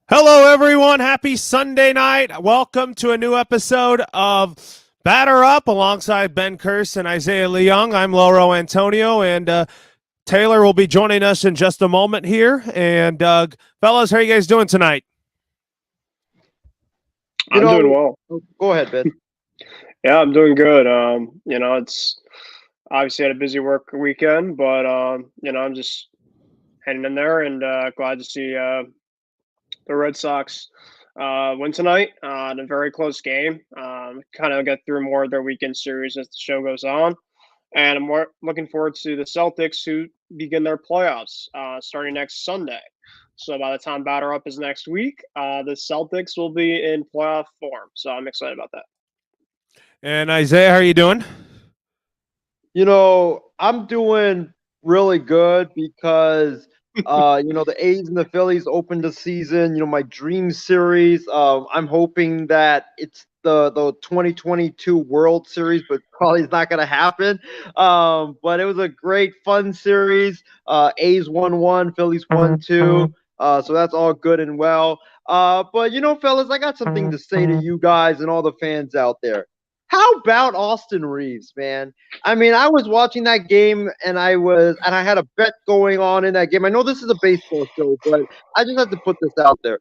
Hello, everyone. Happy Sunday night. Welcome to a new episode of Batter Up alongside Ben Kurse and Isaiah Leung. I'm Lauro Antonio, and Taylor will be joining us in just a moment here. And, fellas, how are you guys doing tonight? I'm doing well. Go ahead, Ben. Yeah, I'm doing good. It's obviously had a busy work weekend, but I'm just heading in there and glad to see the Red Sox win tonight in a very close game. Kind of get through more of their weekend series as the show goes on, and I'm more looking forward to the Celtics who begin their playoffs starting next Sunday. So by the time Batter Up is next week, the Celtics will be in playoff form. So I'm excited about that. And, Isaiah, how are you doing? I'm doing really good because, the A's and the Phillies opened the season. My dream series. I'm hoping that it's the 2022 World Series, but probably it's not going to happen. But it was a great, fun series. A's won one, Phillies won two. So that's all good and well. But, fellas, I got something to say to you guys and all the fans out there. How about Austin Reeves, man? I mean, I was watching that game and I had a bet going on in that game. I know this is a baseball show, but I just have to put this out there.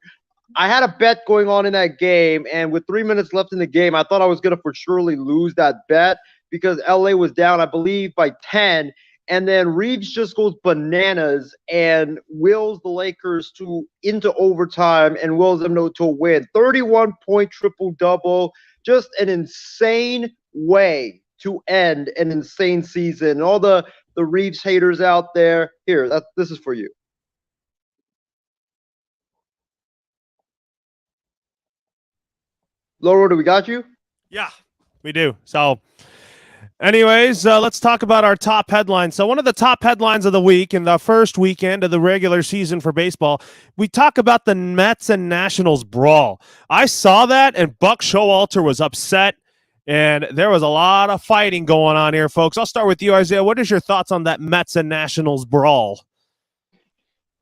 I had a bet going on in that game, and with 3 minutes left in the game, I thought I was going to for surely lose that bet because LA was down, I believe, by 10. And then Reeves just goes bananas and wills the Lakers into overtime and wills them to a win. 31-point triple-double. Just an insane way to end an insane season. And all the Reeves haters out there, this is for you. Lauro, do we got you? Yeah, we do. So, anyways, let's talk about our top headlines. So one of the top headlines of the week in the first weekend of the regular season for baseball, we talk about the Mets and Nationals brawl. I saw that, and Buck Showalter was upset, and there was a lot of fighting going on here, folks. I'll start with you, Isaiah. What is your thoughts on that Mets and Nationals brawl?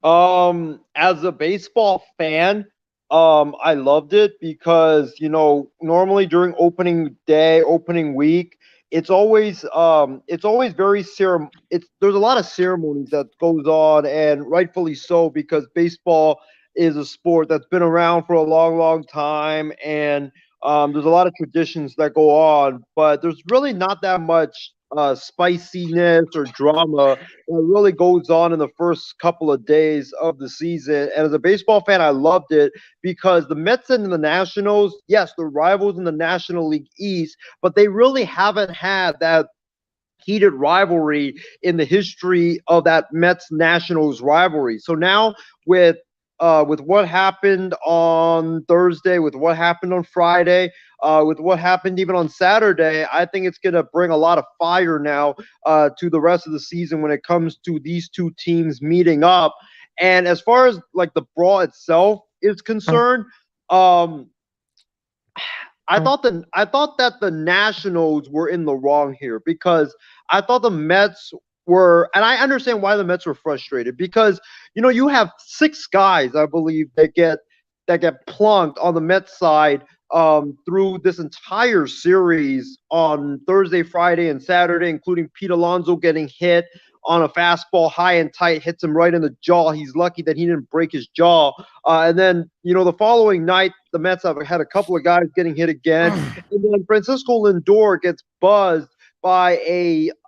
As a baseball fan, I loved it because, normally during opening day, opening week, it's always very there's a lot of ceremonies that goes on, and rightfully so, because baseball is a sport that's been around for a long, long time, and there's a lot of traditions that go on, but there's really not that much spiciness or drama that really goes on in the first couple of days of the season. And as a baseball fan, I loved it because the Mets and the Nationals, yes, they're rivals in the National League East, but they really haven't had that heated rivalry in the history of that Mets Nationals rivalry. So now with what happened on Thursday, with what happened on Friday, with what happened even on Saturday, I think it's going to bring a lot of fire now to the rest of the season when it comes to these two teams meeting up. And as far as like the brawl itself is concerned, I thought that the Nationals were in the wrong here because I thought the Mets were, and I understand why the Mets were frustrated because you have 6 guys, I believe, that get plunked on the Mets side through this entire series on Thursday, Friday, and Saturday, including Pete Alonso getting hit on a fastball high and tight, hits him right in the jaw. He's lucky that he didn't break his jaw. And then, the following night, the Mets have had a couple of guys getting hit again. And then Francisco Lindor gets buzzed by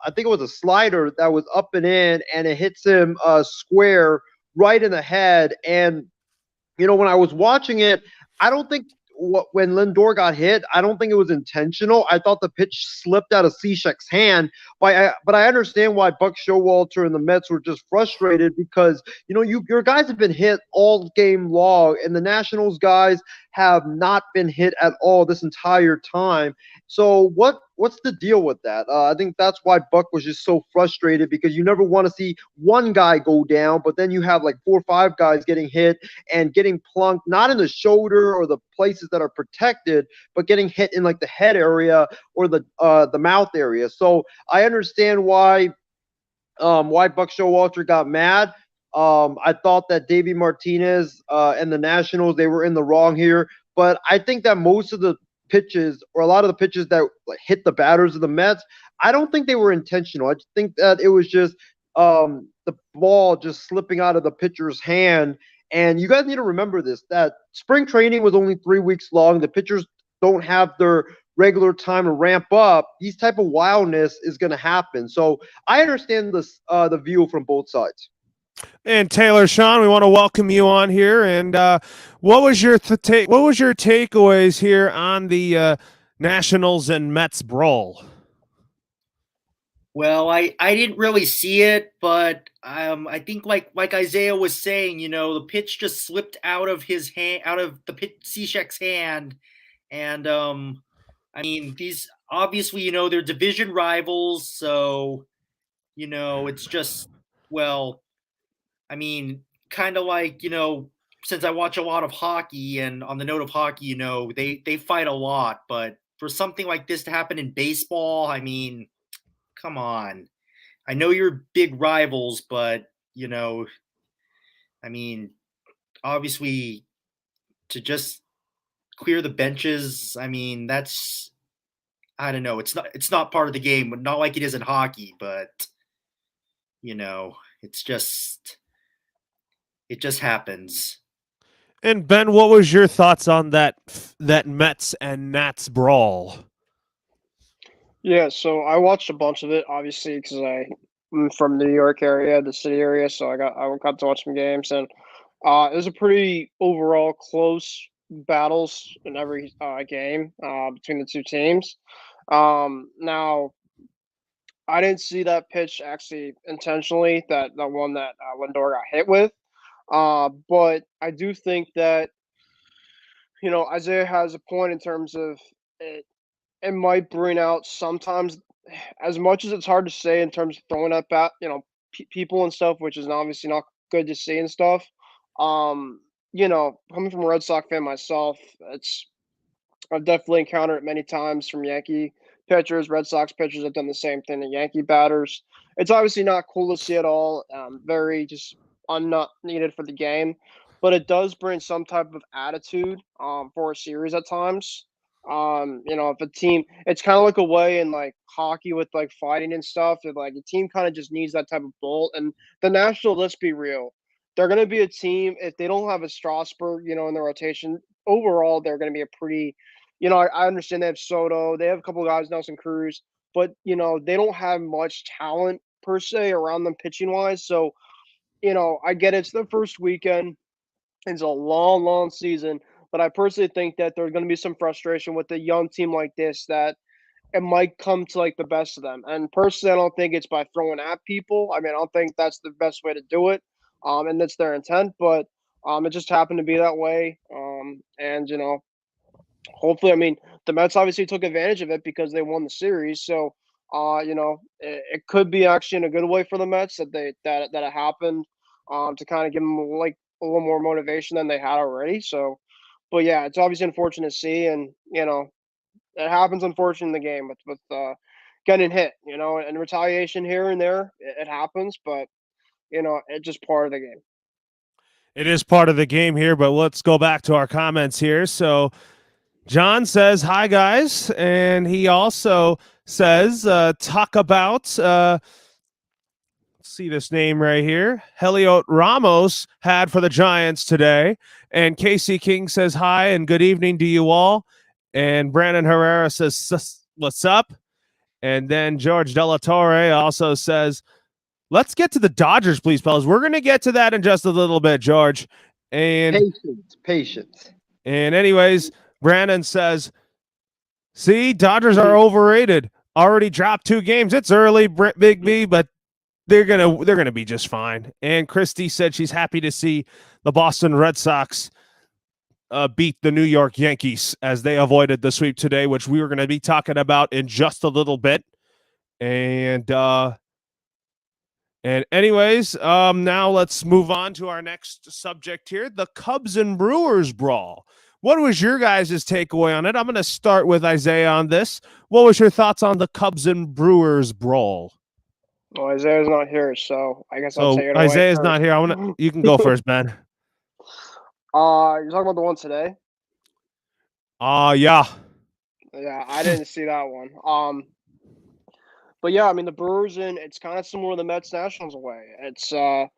I think it was a slider that was up and in, and it hits him square right in the head. And, when I was watching it, I don't think when Lindor got hit, I don't think it was intentional. I thought the pitch slipped out of Cishek's hand, but I understand why Buck Showalter and the Mets were just frustrated because your guys have been hit all game long, and the Nationals guys have not been hit at all this entire time. So what's the deal with that? I think that's why Buck was just so frustrated because you never want to see one guy go down, but then you have like 4 or 5 guys getting hit and getting plunked, not in the shoulder or the places that are protected, but getting hit in like the head area or the mouth area. So I understand why Buck Showalter got mad. I thought that Davey Martinez and the Nationals, they were in the wrong here. But I think that most of the pitches, or a lot of the pitches that hit the batters of the Mets, I don't think they were intentional. I think that it was just the ball just slipping out of the pitcher's hand. And you guys need to remember this, that spring training was only 3 weeks long. The pitchers don't have their regular time to ramp up. These type of wildness is going to happen. So I understand this, the view from both sides. And Taylor, Sean, we want to welcome you on here. And what was your what was your takeaways here on the Nationals and Mets brawl? Well, I didn't really see it, but I think like Isaiah was saying, the pitch just slipped out of his hand, out of the Cishek's hand, and I mean, these obviously, they're division rivals, so it's just, well, I mean, kind of like, since I watch a lot of hockey, and on the note of hockey, they fight a lot, but for something like this to happen in baseball, I mean, come on. I know you're big rivals, but I mean, obviously to just clear the benches, I mean, that's, I don't know, it's not part of the game, but not like it is in hockey, but it's just, it just happens. And Ben, what was your thoughts on that Mets and Nats brawl? Yeah, so I watched a bunch of it, obviously, because I'm from New York area, the city area, so I got to watch some games, and it was a pretty overall close battles in every game between the two teams. Now, I didn't see that pitch actually intentionally, that the one that Lindor got hit with, but I do think that Isaiah has a point in terms of it might bring out sometimes, as much as it's hard to say in terms of throwing up at people and stuff, which is obviously not good to see and stuff. Coming from a Red Sox fan myself, I've definitely encountered it many times from Yankee pitchers. Red Sox pitchers have done the same thing to Yankee batters. It's obviously not cool to see at all. Very just not needed for the game, but it does bring some type of attitude for a series at times. If a team, it's kind of like a way in like hockey with like fighting and stuff, that like a team kind of just needs that type of bolt. And the Nationals, let's be real, they're going to be a team, if they don't have a Strasburg, in their rotation, overall, they're going to be a pretty, I understand they have Soto, they have a couple of guys, Nelson Cruz, but, they don't have much talent per se around them pitching wise. So, I get it's the first weekend. It's a long, long season. But I personally think that there's going to be some frustration with a young team like this, that it might come to like the best of them. And personally, I don't think it's by throwing at people. I mean, I don't think that's the best way to do it. And that's their intent, but it just happened to be that way. And hopefully, I mean, the Mets obviously took advantage of it because they won the series. So, it could be actually in a good way for the Mets that it happened, to kind of give them like a little more motivation than they had already. So. But yeah, it's obviously unfortunate to see, and it happens unfortunately in the game with getting hit, and retaliation here and there. It happens, but it's just part of the game. It is part of the game here, but let's go back to our comments here. So John says, "Hi guys," and he also says, "Talk about." See this name right here. Heliot Ramos had for the Giants today. And Casey King says hi and good evening to you all. And Brandon Herrera says, what's up? And then George Della Torre also says, let's get to the Dodgers, please, fellas. We're going to get to that in just a little bit, George. And Patience. And anyways, Brandon says, see, Dodgers are overrated. Already dropped 2 games. It's early, Big B, but they're gonna be just fine. And Christy said she's happy to see the Boston Red Sox beat the New York Yankees as they avoided the sweep today, which we were going to be talking about in just a little bit. And anyways, now let's move on to our next subject here: the Cubs and Brewers brawl. What was your guys' takeaway on it? I'm going to start with Isaiah on this. What was your thoughts on the Cubs and Brewers brawl? Well, Isaiah's not here, so I guess I'll So take it away Isaiah's first. not here. You can go first, Ben. You're talking about the one today? Yeah. Yeah, I didn't see that one. But yeah, I mean the Brewers, and it's kind of similar to the Mets Nationals away. It's the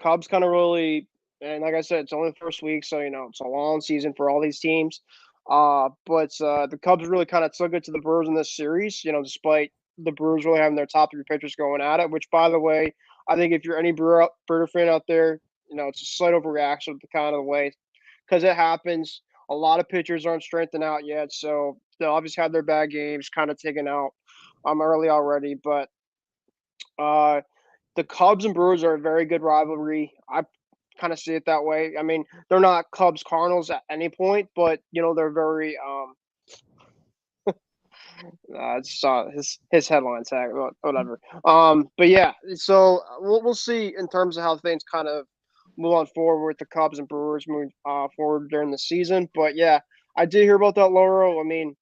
Cubs kind of really, and like I said, it's only the first week, so it's a long season for all these teams. But the Cubs really kind of took it to the Brewers in this series. Despite the Brewers really having their top three pitchers going at it. Which, by the way, I think if you're any Brewer fan out there, it's a slight overreaction to kind of the way, because it happens. A lot of pitchers aren't strengthened out yet, so they'll obviously have their bad games kind of taken out early already. But uh, the Cubs and Brewers are a very good rivalry. I kind of see it that way. I mean, they're not Cubs Cardinals at any point, but they're very it's his headline tag, whatever. But yeah, so we'll see in terms of how things kind of move on forward with the Cubs and Brewers move forward during the season. But yeah, I did hear about that, Lauro. I mean,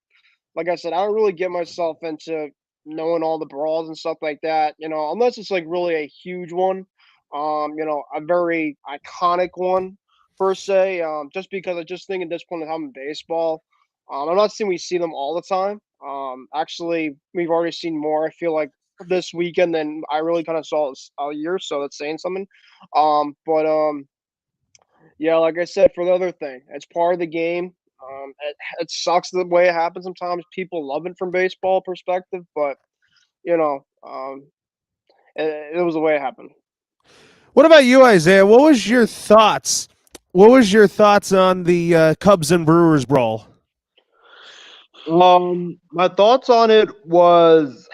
like I said, I don't really get myself into knowing all the brawls and stuff like that, unless it's like really a huge one, a very iconic one per se. Just because I just think at this point in time in baseball, I'm not saying we see them all the time. Actually, we've already seen more. I feel like this weekend than I really kind of saw all year, so that's saying something. But yeah, like I said, for the other thing, it's part of the game. It sucks the way it happens sometimes. People love it from baseball perspective, but it was the way it happened. What about you, Isaiah? What was your thoughts? What was your thoughts on the Cubs and Brewers brawl? My thoughts on it was,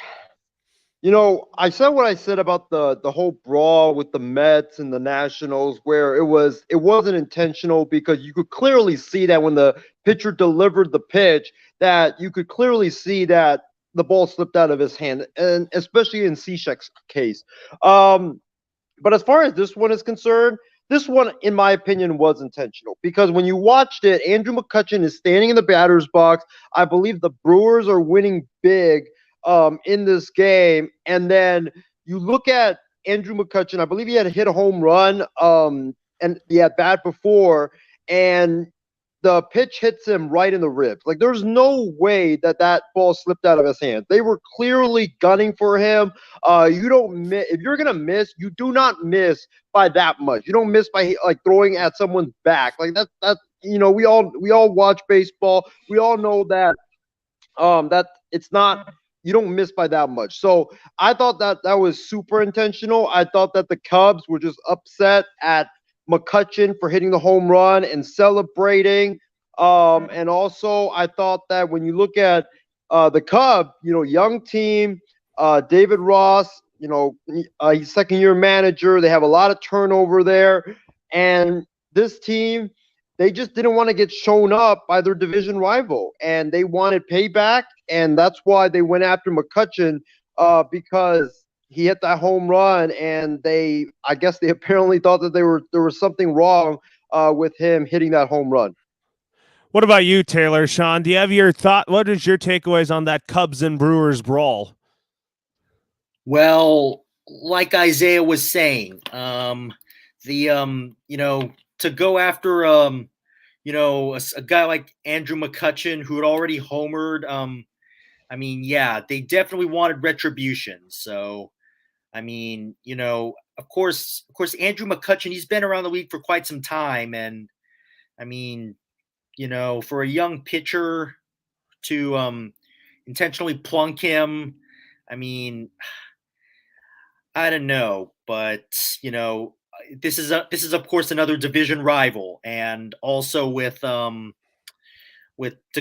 I said what I said about the whole brawl with the Mets and the Nationals, where it wasn't intentional, because you could clearly see that when the pitcher delivered the pitch, that you could clearly see that the ball slipped out of his hand, and especially in Cishek's case. But as far as this one is concerned, this one, in my opinion, was intentional, because when you watched it, Andrew McCutchen is standing in the batter's box. I believe the Brewers are winning big in this game. And then you look at Andrew McCutchen, I believe he had hit a home run and he had bat before, and the pitch hits him right in the ribs. Like, there's no way that ball slipped out of his hands. They were clearly gunning for him. You don't miss if you're gonna miss. You do not miss by that much. You don't miss by like throwing at someone's back. Like that. We all watch baseball. We all know that it's not. You don't miss by that much. So I thought that was super intentional. I thought that the Cubs were just upset at McCutchen for hitting the home run and celebrating. And also, I thought that when you look at the Cubs, young team, David Ross, he's second-year manager. They have a lot of turnover there. And this team, they just didn't want to get shown up by their division rival, and they wanted payback, and that's why they went after McCutchen, because he hit that home run, and I guess they apparently thought that there was something wrong with him hitting that home run. What about you, Taylor? Sean, do you have your thought? What is your takeaways on that Cubs and Brewers brawl? Well, like Isaiah was saying, to go after a guy like Andrew McCutchen, who had already homered. I mean, yeah, they definitely wanted retribution. So, I mean, of course, Andrew McCutchen, he's been around the league for quite some time, and I mean, for a young pitcher to intentionally plunk him, I mean, I don't know, but this is of course another division rival, and also with to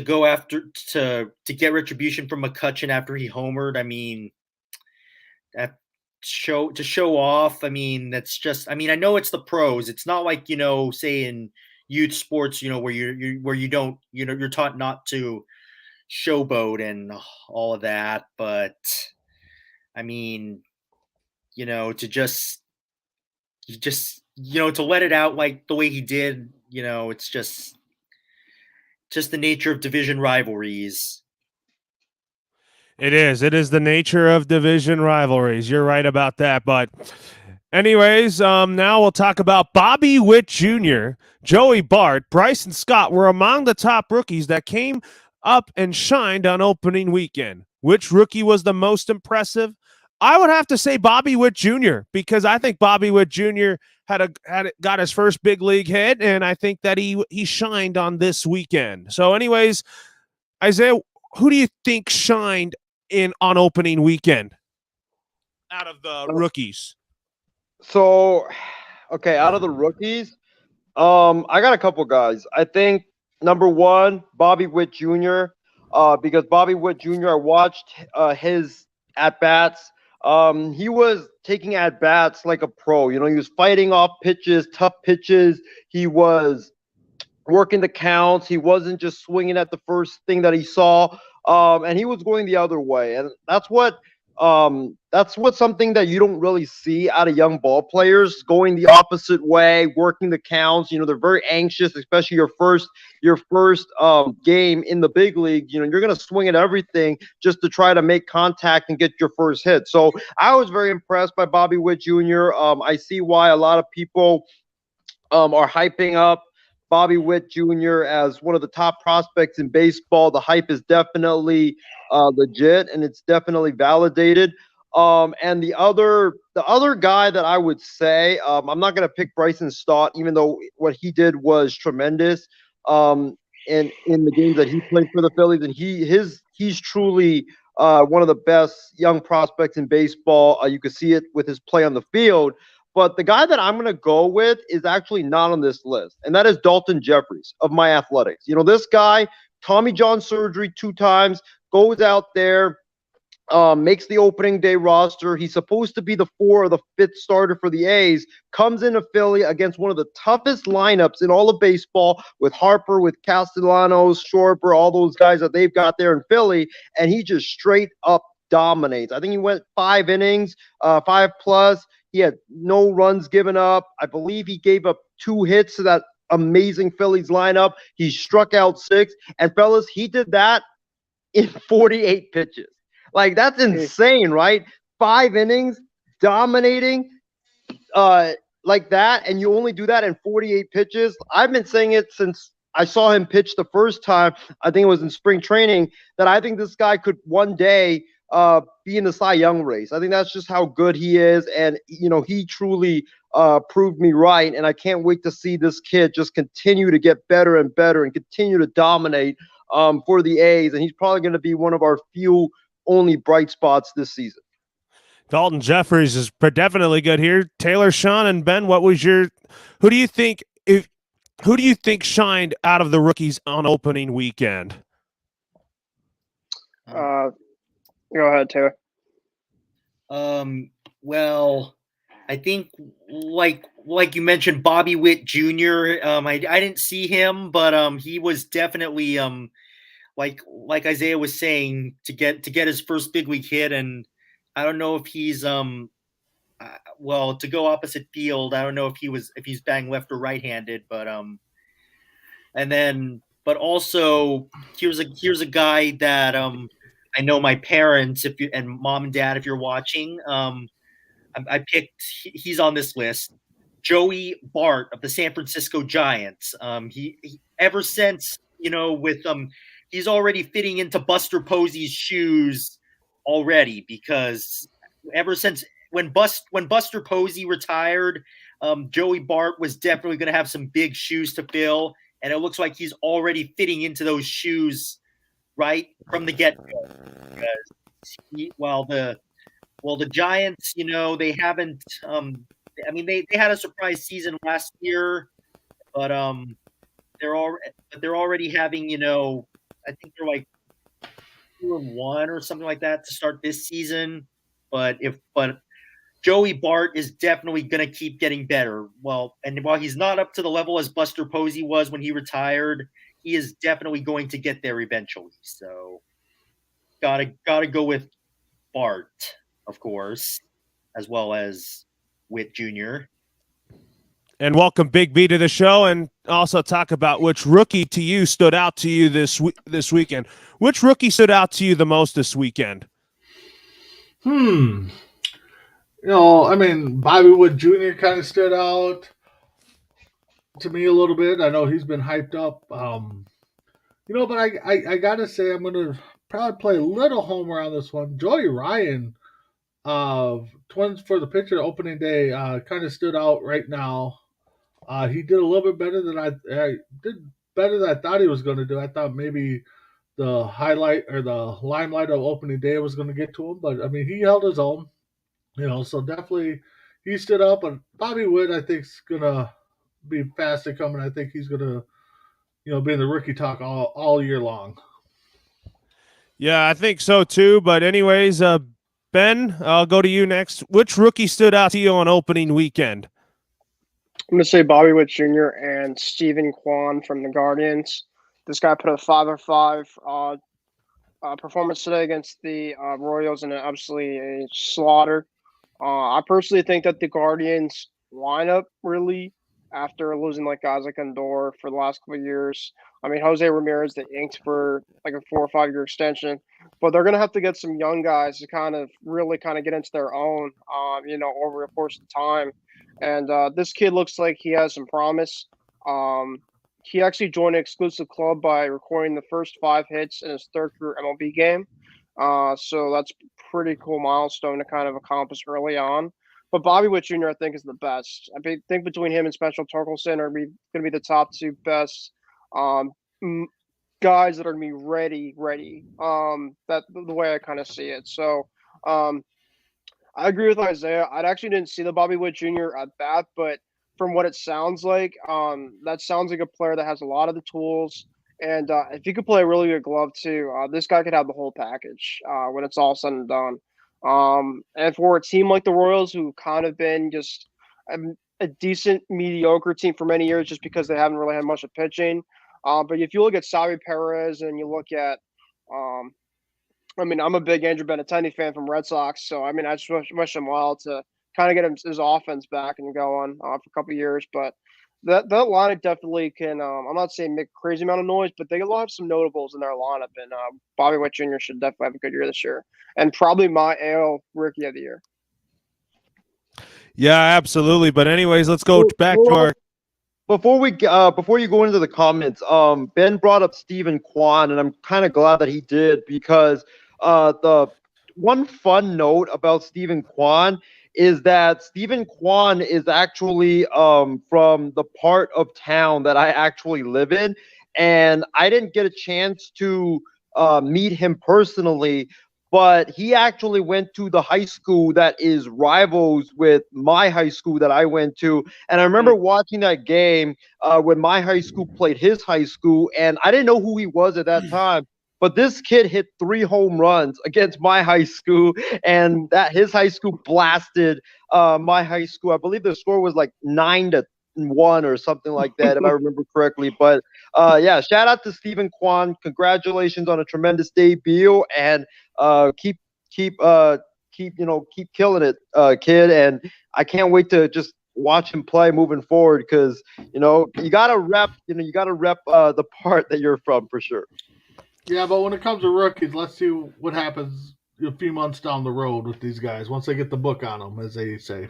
go after to get retribution from McCutchen after he homered. I mean, that to show off. I mean, that's just. I mean, I know it's the pros. It's not like say in youth sports, where you don't, you're taught not to showboat and all of that. But I mean, to just to let it out like the way he did, it's just the nature of division rivalries. It is. It is the nature of division rivalries. You're right about that. But anyways, now we'll talk about Bobby Witt Jr., Joey Bart, Bryson Scott were among the top rookies that came up and shined on opening weekend. Which rookie was the most impressive? I would have to say Bobby Witt Jr. because I think Bobby Witt Jr. got his first big league hit, and I think that he shined on this weekend. So, anyways, Isaiah, who do you think shined on opening weekend out of the rookies? So, okay, out of the rookies, I got a couple guys. I think number one, Bobby Witt Jr. Because Bobby Witt Jr. I watched his at bats. He was taking at bats like a pro. You know, he was fighting off pitches, tough pitches. He was working the counts. He wasn't just swinging at the first thing that he saw. And he was going the other way. And that's what something that you don't really see out of young ball players, going the opposite way, working the counts. You know, they're very anxious, especially your first game in the big league. You know, you're going to swing at everything just to try to make contact and get your first hit. So I was very impressed by Bobby Witt Jr. I see why a lot of people are hyping up Bobby Witt Jr. as one of the top prospects in baseball. The hype is definitely legit, and it's definitely validated. And the other guy that I would say, I'm not going to pick Bryson Stott, even though what he did was tremendous in the games that he played for the Phillies, and he's truly one of the best young prospects in baseball. You can see it with his play on the field. But the guy that I'm going to go with is actually not on this list, and that is Dalton Jeffries of My Athletics. You know, this guy, Tommy John surgery 2 times, goes out there, makes the opening day roster. He's supposed to be the 4th or the 5th starter for the A's, comes into Philly against one of the toughest lineups in all of baseball with Harper, with Castellanos, Schwarber, all those guys that they've got there in Philly, and he just straight up dominates. I think he went 5 innings, 5 plus. He had no runs given up. I believe he gave up 2 hits to that amazing Phillies lineup. He struck out 6. And fellas, he did that in 48 pitches. Like, that's insane, right? 5 innings, dominating like that, and you only do that in 48 pitches. I've been saying it since I saw him pitch the first time. I think it was in spring training, that I think this guy could one day be in the Cy Young race. I think that's just how good he is, and you know, he truly proved me right, and I can't wait to see this kid just continue to get better and better and continue to dominate for the A's, and he's probably going to be one of our few only bright spots this season. Dalton Jeffries is definitely good here. Taylor, Sean, and Ben, who do you think shined out of the rookies on opening weekend? Go ahead, Taylor. Well, I think like you mentioned, Bobby Witt Jr. I didn't see him, but he was definitely like Isaiah was saying, to get his first big league hit. And I don't know if he's to go opposite field, I don't know if he's batting left or right-handed, but also here's a guy that I know my parents, and mom and dad, if you're watching, I picked. He's on this list. Joey Bart of the San Francisco Giants. He ever since, you know, with he's already fitting into Buster Posey's shoes already, because ever since when Buster Posey retired, Joey Bart was definitely going to have some big shoes to fill, and it looks like he's already fitting into those shoes right from the get-go. The Giants, you know, they haven't. They had a surprise season last year, but they're already having, you know, I think they're like 2-1 or something like that to start this season. But Joey Bart is definitely going to keep getting better. Well, and while he's not up to the level as Buster Posey was when he retired, he is definitely going to get there eventually. So gotta go with Bart, of course, as well as Witt Jr. And welcome Big B to the show. And also talk about which rookie to you stood out to you this weekend. Which rookie stood out to you the most this weekend? You know, I mean, Bobby Wood Jr. kind of stood out to me a little bit. I know he's been hyped up. You know, but I gotta say I'm gonna probably play a little homer on this one. Joey Ryan of Twins for the Pitcher opening day kind of stood out right now. He did a little bit better than I did better than I thought he was going to do. I thought maybe the highlight or the limelight of opening day was going to get to him, but I mean he held his own. You know, so definitely he stood up. And Bobby Wood, I think, is gonna be fast to coming. I think he's gonna, you know, be in the rookie talk all year long. Yeah, I think so too. But anyways, Ben, I'll go to you next. Which rookie stood out to you on opening weekend? I'm going to say Bobby Witt Jr. and Stephen Kwan from the Guardians. This guy put a 5-5 performance today against the Royals in absolutely a slaughter. I personally think that the Guardians lineup really, after losing like guys like Andor for the last couple of years. I mean, Jose Ramirez, they inked for like a 4 or 5 year extension, but they're going to have to get some young guys to kind of get into their own, you know, over the course of time. And this kid looks like he has some promise. He actually joined an exclusive club by recording the first 5 hits in his 3rd career MLB game. So that's a pretty cool milestone to kind of accomplish early on. But Bobby Witt Jr., I think, is the best. I think between him and Spencer Torkelson are going to be the top 2 best guys that are going to be ready. That the way I kind of see it. So I agree with Isaiah. I actually didn't see the Bobby Witt Jr. at bat, but from what it sounds like, that sounds like a player that has a lot of the tools. And if he could play a really good glove too, this guy could have the whole package when it's all said and done. And for a team like the Royals, who kind of been just a decent mediocre team for many years, just because they haven't really had much of pitching. But if you look at Salvi Perez and you look at, I mean, I'm a big Andrew Benintendi fan from Red Sox, so I mean, I just wish him well to kind of get his offense back and going for a couple of years. But that lineup definitely can. I'm not saying make a crazy amount of noise, but they will have some notables in their lineup. And Bobby Witt Jr. should definitely have a good year this year, and probably my AL Rookie of the Year. Yeah, absolutely. But anyways, let's go back to our. Before you go into the comments, Ben brought up Stephen Kwan, and I'm kind of glad that he did, because the one fun note about Stephen Kwan is that Stephen Kwan is actually from the part of town that I actually live in, and I didn't get a chance to meet him personally, but he actually went to the high school that is rivals with my high school that I went to. And I remember watching that game when my high school played his high school, and I didn't know who he was at that time. But this kid hit 3 home runs against my high school, and that his high school blasted my high school. I believe the score was like 9-1 or something like that, if I remember correctly. But yeah, shout out to Stephen Kwan. Congratulations on a tremendous debut, and keep killing it, kid. And I can't wait to just watch him play moving forward, because you gotta rep the part that you're from, for sure. Yeah, but when it comes to rookies, let's see what happens a few months down the road with these guys once they get the book on them, as they say.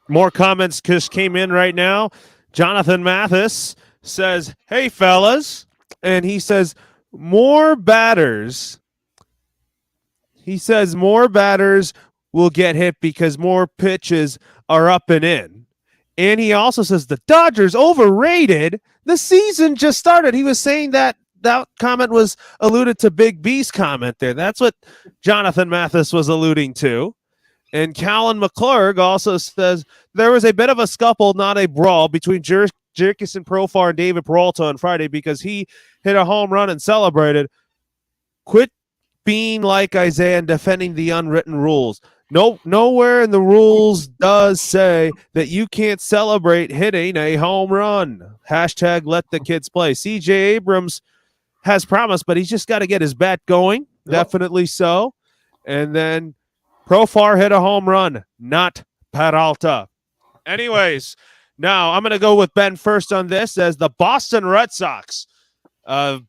More comments just came in right now. Jonathan Mathis says, "Hey, fellas," and he says, more batters will get hit because more pitches are up and in. And he also says the Dodgers overrated. The season just started. He was saying that comment was alluded to Big B's comment there. That's what Jonathan Mathis was alluding to. And Callan McClurg also says there was a bit of a scuffle, not a brawl, between Jurkison Profar and David Peralta on Friday because he hit a home run and celebrated. Quit being like Isaiah and defending the unwritten rules. Nowhere in the rules does say that you can't celebrate hitting a home run. # let the kids play. CJ Abrams has promise, but he's just got to get his bat going. Yep. Definitely so. And then Profar hit a home run, not Peralta. Anyways, Now, I'm going to go with Ben first on this as the Boston Red Sox and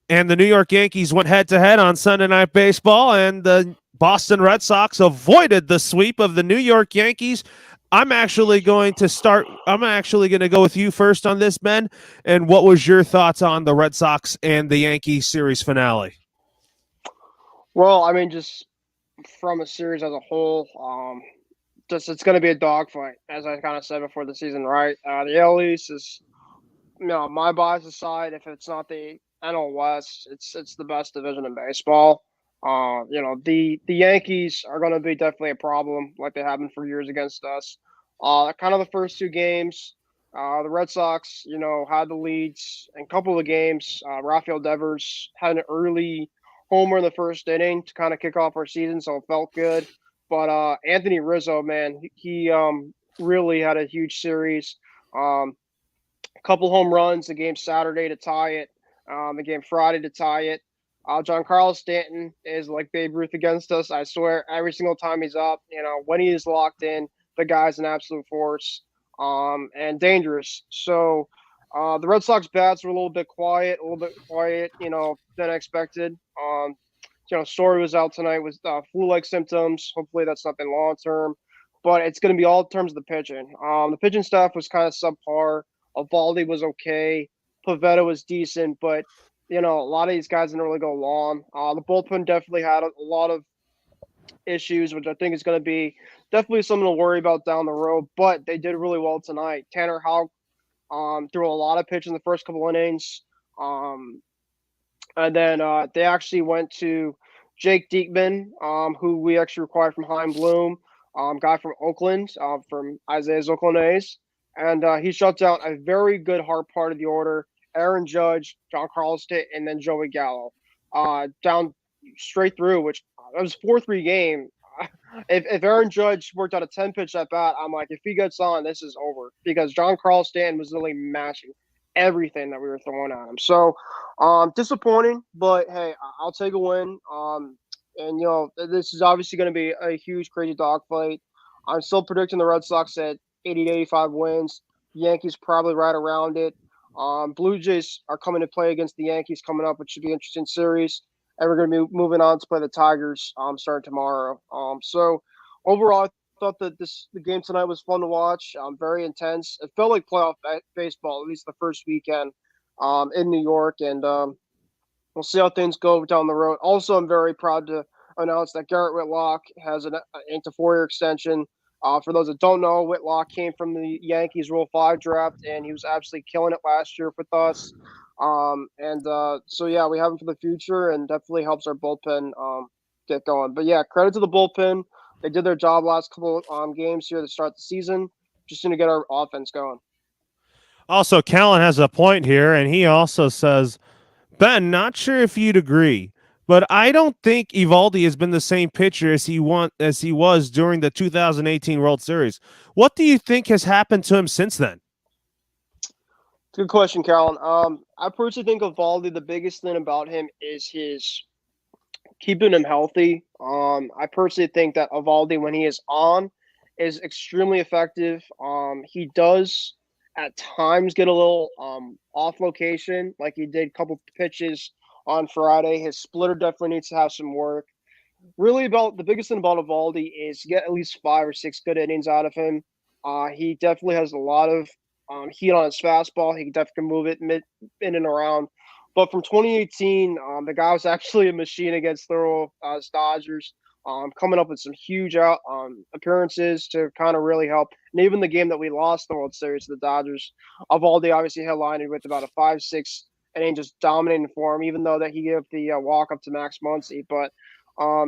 the New York Yankees went head-to-head on Sunday Night Baseball, and the Boston Red Sox avoided the sweep of the New York Yankees. I'm actually going to go with you first on this, Ben. And what was your thoughts on the Red Sox and the Yankees series finale? Well, I mean, just from a series as a whole, just it's going to be a dogfight, as I kind of said before the season, right? The AL East is, my bias aside, if it's not the NL West, it's the best division in baseball. The Yankees are going to be definitely a problem, like they have been for years against us. Kind of the first two games, the Red Sox, had the leads in a couple of games. Rafael Devers had an early homer in the first inning to kind of kick off our season, so it felt good. But Anthony Rizzo, man, he really had a huge series. A couple home runs, the game Saturday to tie it, the game Friday to tie it. Giancarlo Stanton is like Babe Ruth against us. I swear, every single time he's up, when he is locked in, the guy's an absolute force and dangerous. So the Red Sox bats were a little bit quiet, than expected. Story was out tonight with flu-like symptoms. Hopefully that's nothing long-term. But it's going to be all in terms of the pitching. The pitching staff was kind of subpar. Eovaldi was okay. Pivetta was decent, but a lot of these guys didn't really go long. The bullpen definitely had a lot of issues, which I think is going to be definitely something to worry about down the road. But they did really well tonight. Tanner Houck threw a lot of pitch in the first couple innings, and then they actually went to Jake Diekman, who we actually required from Heim Bloom, guy from Oakland, from Isaiah's Oakland A's. And he shut down a very good hard part of the order. Aaron Judge, Giancarlo Stanton, and then Joey Gallo. Down straight through, which it was 4-3 game. If Aaron Judge worked out a 10-pitch at bat, I'm like, if he gets on, this is over. Because Giancarlo Stanton was literally mashing everything that we were throwing at him. So disappointing, but hey, I'll take a win. And this is obviously going to be a huge, crazy dogfight. I'm still predicting the Red Sox at 80 to 85 wins. Yankees probably right around it. Blue Jays are coming to play against the Yankees coming up, which should be an interesting series. And we're going to be moving on to play the Tigers starting tomorrow. So overall, I thought that the game tonight was fun to watch. Very intense. It felt like playoff baseball, at least the first weekend in New York. And we'll see how things go down the road. Also, I'm very proud to announce that Garrett Whitlock has an 4-year extension. For those that don't know, Whitlock came from the Yankees Rule 5 draft, and he was absolutely killing it last year with us. So, yeah, we have him for the future and definitely helps our bullpen get going. But, yeah, credit to the bullpen. They did their job last couple games here to start the season. Just going to get our offense going. Also, Callan has a point here, and he also says, Ben, not sure if you'd agree, but I don't think Eovaldi has been the same pitcher as he was during the 2018 World Series. What do you think has happened to him since then? Good question, Carolyn. I personally think Eovaldi, the biggest thing about him is his keeping him healthy. I personally think that Eovaldi, when he is on, is extremely effective. He does at times get a little off location, like he did a couple pitches on Friday. His splitter definitely needs to have some work. Really, about the biggest thing about Eovaldi is get at least 5 or 6 good innings out of him. He definitely has a lot of heat on his fastball. He can definitely move it in and around. But from 2018, the guy was actually a machine against the Dodgers, coming up with some huge appearances to kind of really help. And even the game that we lost the World Series to the Dodgers, Eovaldi obviously headlined with about a 5-6 inning just dominating for him, even though that he gave the walk up to Max Muncy. But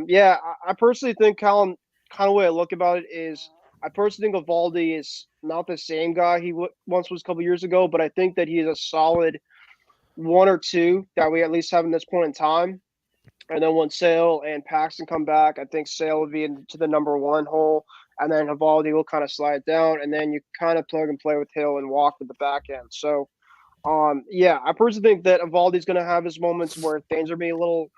yeah, I personally think, Colin, kind of way I look about it is I personally think Eovaldi is not the same guy he once was a couple years ago, but I think that he is a solid 1 or 2 that we at least have in this point in time. And then when Sale and Paxton come back, I think Sale will be into the number 1 hole, and then Eovaldi will kind of slide down, and then you kind of plug and play with Hill and walk with the back end. So, yeah, I personally think that Eovaldi's going to have his moments where things are being a little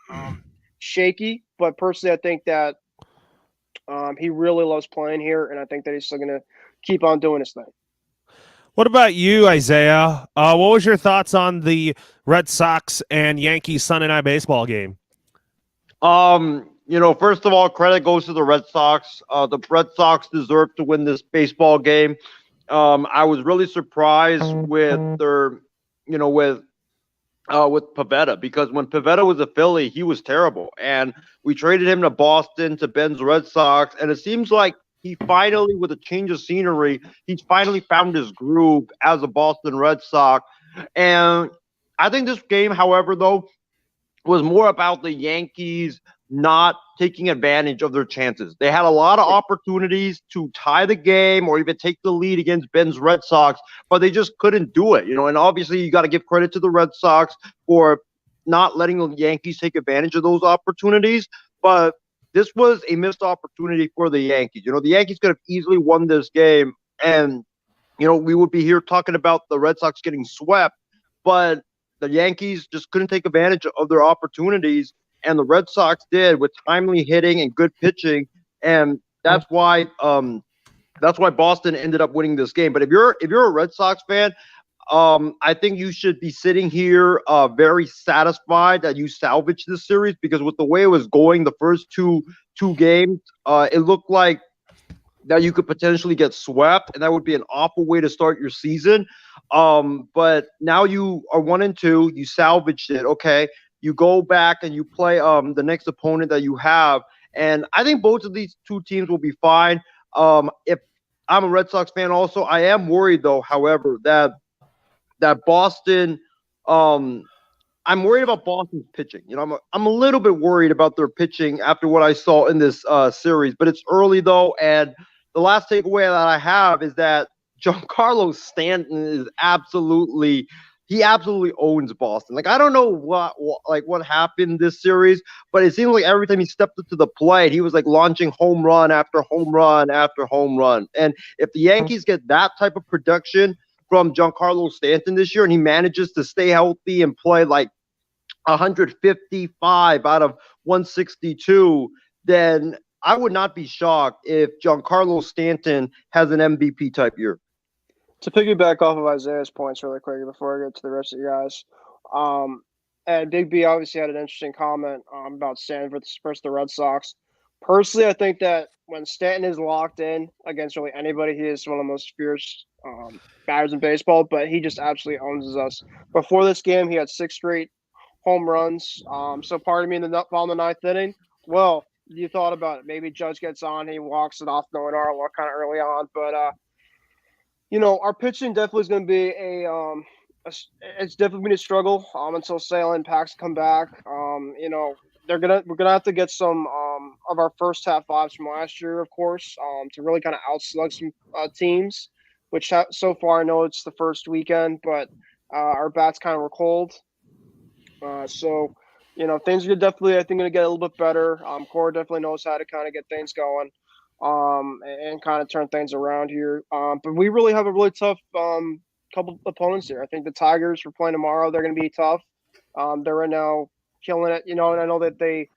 shaky, but personally I think that he really loves playing here, and I think that he's still going to keep on doing his thing. What about you, Isaiah? What was your thoughts on the Red Sox and Yankees Sunday Night Baseball game? First of all, credit goes to the Red Sox. The Red Sox deserve to win this baseball game. I was really surprised with their, with Pavetta, because when Pavetta was a Philly, he was terrible, and we traded him to Boston to Ben's Red Sox, and it seems like he finally, with a change of scenery, he's finally found his groove as a Boston Red Sox. And I think this game, however, though, was more about the Yankees not taking advantage of their chances. They had a lot of opportunities to tie the game or even take the lead against Ben's Red Sox, but they just couldn't do it. And obviously you got to give credit to the Red Sox for not letting the Yankees take advantage of those opportunities. But this was a missed opportunity for the Yankees. The Yankees could have easily won this game, and we would be here talking about the Red Sox getting swept, but the Yankees just couldn't take advantage of their opportunities, and the Red Sox did with timely hitting and good pitching, and that's why Boston ended up winning this game. But if you're a Red Sox fan, I think you should be sitting here very satisfied that you salvaged this series, because with the way it was going, the first two games, it looked like that you could potentially get swept, and that would be an awful way to start your season. But now you are 1-2, you salvaged it. Okay, you go back and you play the next opponent that you have, and I think both of these two teams will be fine. If I'm a Red Sox fan, also, I am worried though, however, that Boston, I'm worried about Boston's pitching. I'm a little bit worried about their pitching after what I saw in this series, but it's early though, and the last takeaway that I have is that Giancarlo Stanton is absolutely owns Boston. Like, I don't know what happened this series, but it seemed like every time he stepped up to the plate, he was like launching home run after home run after home run. And if the Yankees get that type of production from Giancarlo Stanton this year, and he manages to stay healthy and play like 155 out of 162, then I would not be shocked if Giancarlo Stanton has an MVP type year. To piggyback off of Isaiah's points really quick before I get to the rest of you guys, and Big B obviously had an interesting comment about Stanton versus the Red Sox. Personally, I think that when Stanton is locked in against really anybody, he is one of the most fierce batters in baseball, but he just absolutely owns us. Before this game, he had 6 straight home runs. So part of me in the ninth inning, well, you thought about it. Maybe Judge gets on, he walks it off, knowing our luck kind of early on. But our pitching definitely is going to be it's definitely going to struggle until Sale and Pax come back. We're gonna have to get some of our first half vibes from last year, of course, to really kind of outslug some teams. Which so far I know it's the first weekend, but our bats kind of were cold. So things are definitely, I think, going to get a little bit better. Cora definitely knows how to kind of get things going and kind of turn things around here. But we really have a really tough couple opponents here. I think the Tigers, for playing tomorrow, they're going to be tough. They're right now killing it, and I know that they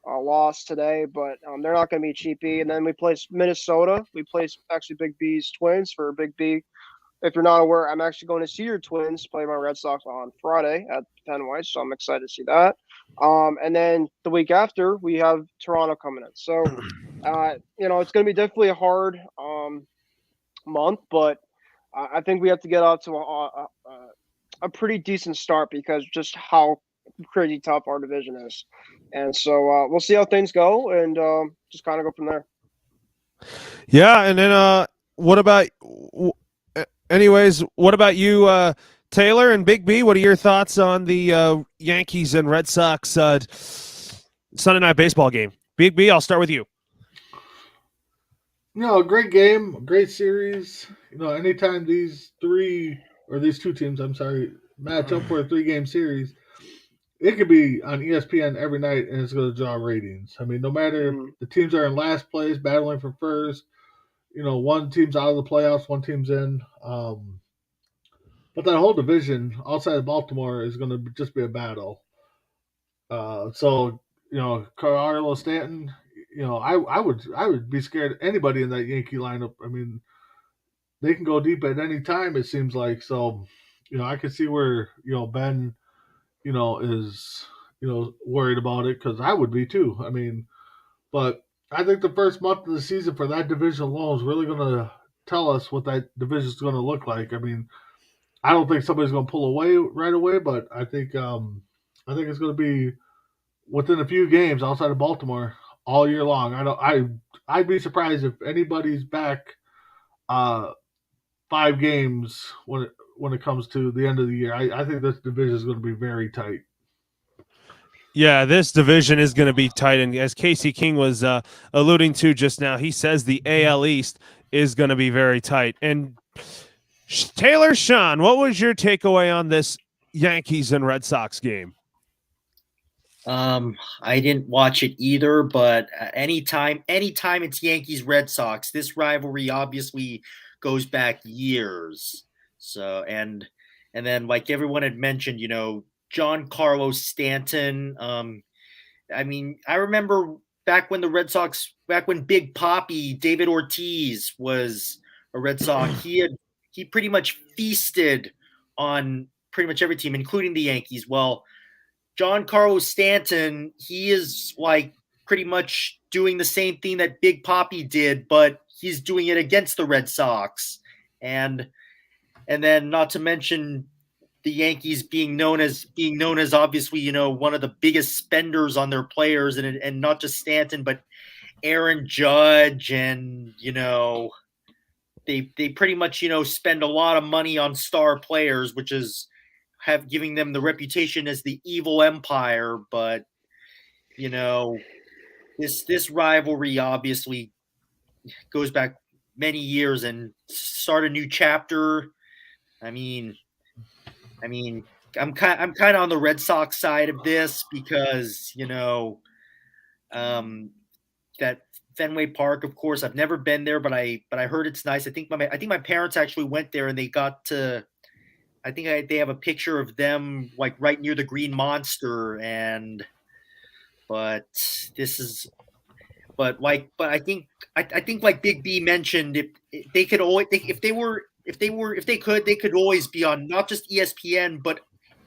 lost today, but they're not going to be cheapy. And then we play Minnesota. We play actually Big B's Twins for Big B. If you're not aware, I'm actually going to see your Twins play my Red Sox on Friday at Fenway, so I'm excited to see that. And then the week after, we have Toronto coming in. So, it's going to be definitely a hard month, but I think we have to get off to a pretty decent start because just how crazy tough our division is. And so we'll see how things go and just kind of go from there. Yeah, and then what about you, Taylor and Big B? What are your thoughts on the Yankees and Red Sox Sunday Night Baseball game? Big B, I'll start with you. Great game, great series. Anytime these two teams, match up for a 3-game series, it could be on ESPN every night, and it's going to draw ratings. I mean, no matter if the teams are in last place, battling for first, one team's out of the playoffs, one team's in. But that whole division outside of Baltimore is going to just be a battle. So Carlos Stanton, I would be scared of anybody in that Yankee lineup. I mean, they can go deep at any time. It seems like so. I can see where Ben is worried about it because I would be too. I mean, but I think the first month of the season for that division alone is really going to tell us what that division is going to look like. I mean, I don't think somebody's going to pull away right away, but I think it's going to be within a few games outside of Baltimore all year long. I'd be surprised if anybody's back 5 games when it comes to the end of the year. I think this division is going to be very tight. Yeah, this division is going to be tight, and as Casey King was alluding to just now, he says the AL East is going to be very tight. And Taylor, Sean, what was your takeaway on this Yankees and Red Sox game? I didn't watch it either, but anytime it's Yankees Red Sox, this rivalry obviously goes back years. So and then like everyone had mentioned, Giancarlo Stanton. I mean, I remember back when Big Papi, David Ortiz was a Red Sox, he pretty much feasted on pretty much every team, including the Yankees. Well, Giancarlo Stanton, he is like pretty much doing the same thing that Big Papi did, but he's doing it against the Red Sox. And then not to mention the Yankees being known as obviously, one of the biggest spenders on their players, and not just Stanton, but Aaron Judge, and they pretty much spend a lot of money on star players, which is giving them the reputation as the evil empire. But this rivalry obviously goes back many years and start a new chapter. I mean, I'm kind of on the Red Sox side of this because that Fenway Park, of course, I've never been there, but I heard it's nice. I think my parents actually went there and they got to. They have a picture of them like right near the Green Monster, but I think like Big B mentioned, if they could always be on not just ESPN but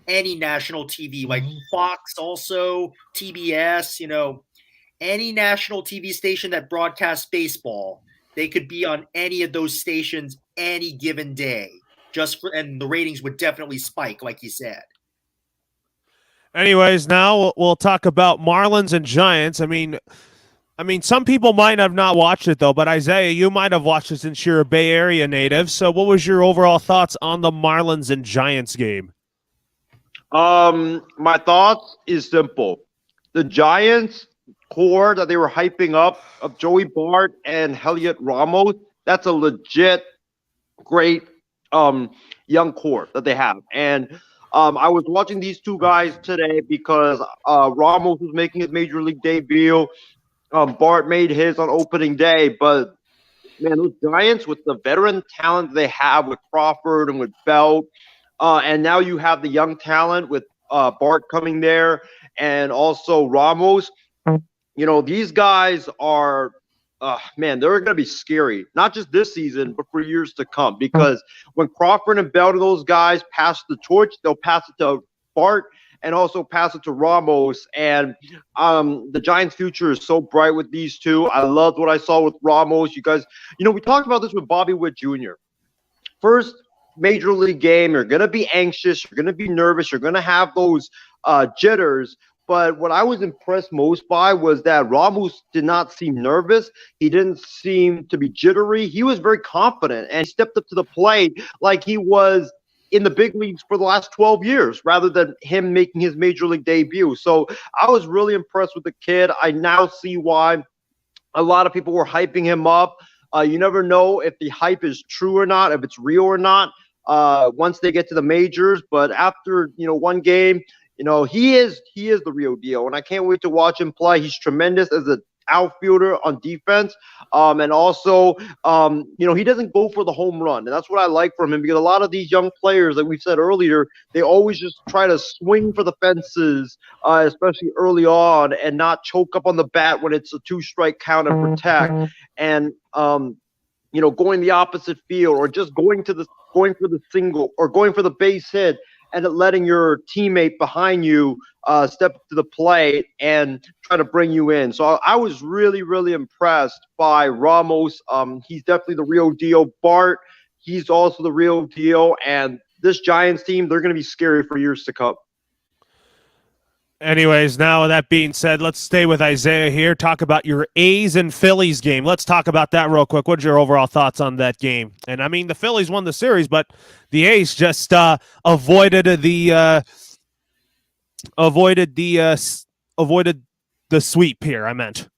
any national TV, like Fox, also TBS, any national TV station that broadcasts baseball, they could be on any of those stations any given day. And the ratings would definitely spike, like you said. Anyways, now we'll talk about Marlins and Giants. I mean, some people might have not watched it though, but Isaiah, you might have watched it since you're a Bay Area native. So, what was your overall thoughts on the Marlins and Giants game? My thoughts is simple. The Giants core that they were hyping up of Joey Bart and Heliot Ramos, that's a legit great young core that they have. And I was watching these two guys today because Ramos was making his major league debut. Bart made his on opening day, but man, those Giants with the veteran talent they have with Crawford and with Belt, and now you have the young talent with Bart coming there and also Ramos. These guys are they're going to be scary, not just this season, but for years to come. Because when Crawford and Belt and those guys pass the torch, they'll pass it to Bart and also pass it to Ramos. And the Giants' future is so bright with these two. I loved what I saw with Ramos. You guys, we talked about this with Bobby Witt Jr. First major league game, you're going to be anxious. You're going to be nervous. You're going to have those jitters. But what I was impressed most by was that Ramos did not seem nervous. He didn't seem to be jittery. He was very confident, and he stepped up to the plate like he was in the big leagues for the last 12 years rather than him making his major league debut. So I was really impressed with the kid. I now see why a lot of people were hyping him up. You never know if the hype is true or not, if it's real or not, once they get to the majors. But after, one game, he is the real deal, and I can't wait to watch him play. He's tremendous as an outfielder on defense, and also, he doesn't go for the home run, and that's what I like from him, because a lot of these young players, like we said earlier, they always just try to swing for the fences, especially early on, and not choke up on the bat when it's a 2-strike count and protect. And going the opposite field or just going for the single or going for the base hit and letting your teammate behind you step up to the plate and try to bring you in. So I was really, really impressed by Ramos. He's definitely the real deal. Bart, he's also the real deal. And this Giants team, they're going to be scary for years to come. Anyways, now with that being said, let's stay with Isaiah here. Talk about your A's and Phillies game. Let's talk about that real quick. What's your overall thoughts on that game? And I mean, the Phillies won the series, but the A's just avoided the sweep here. I meant.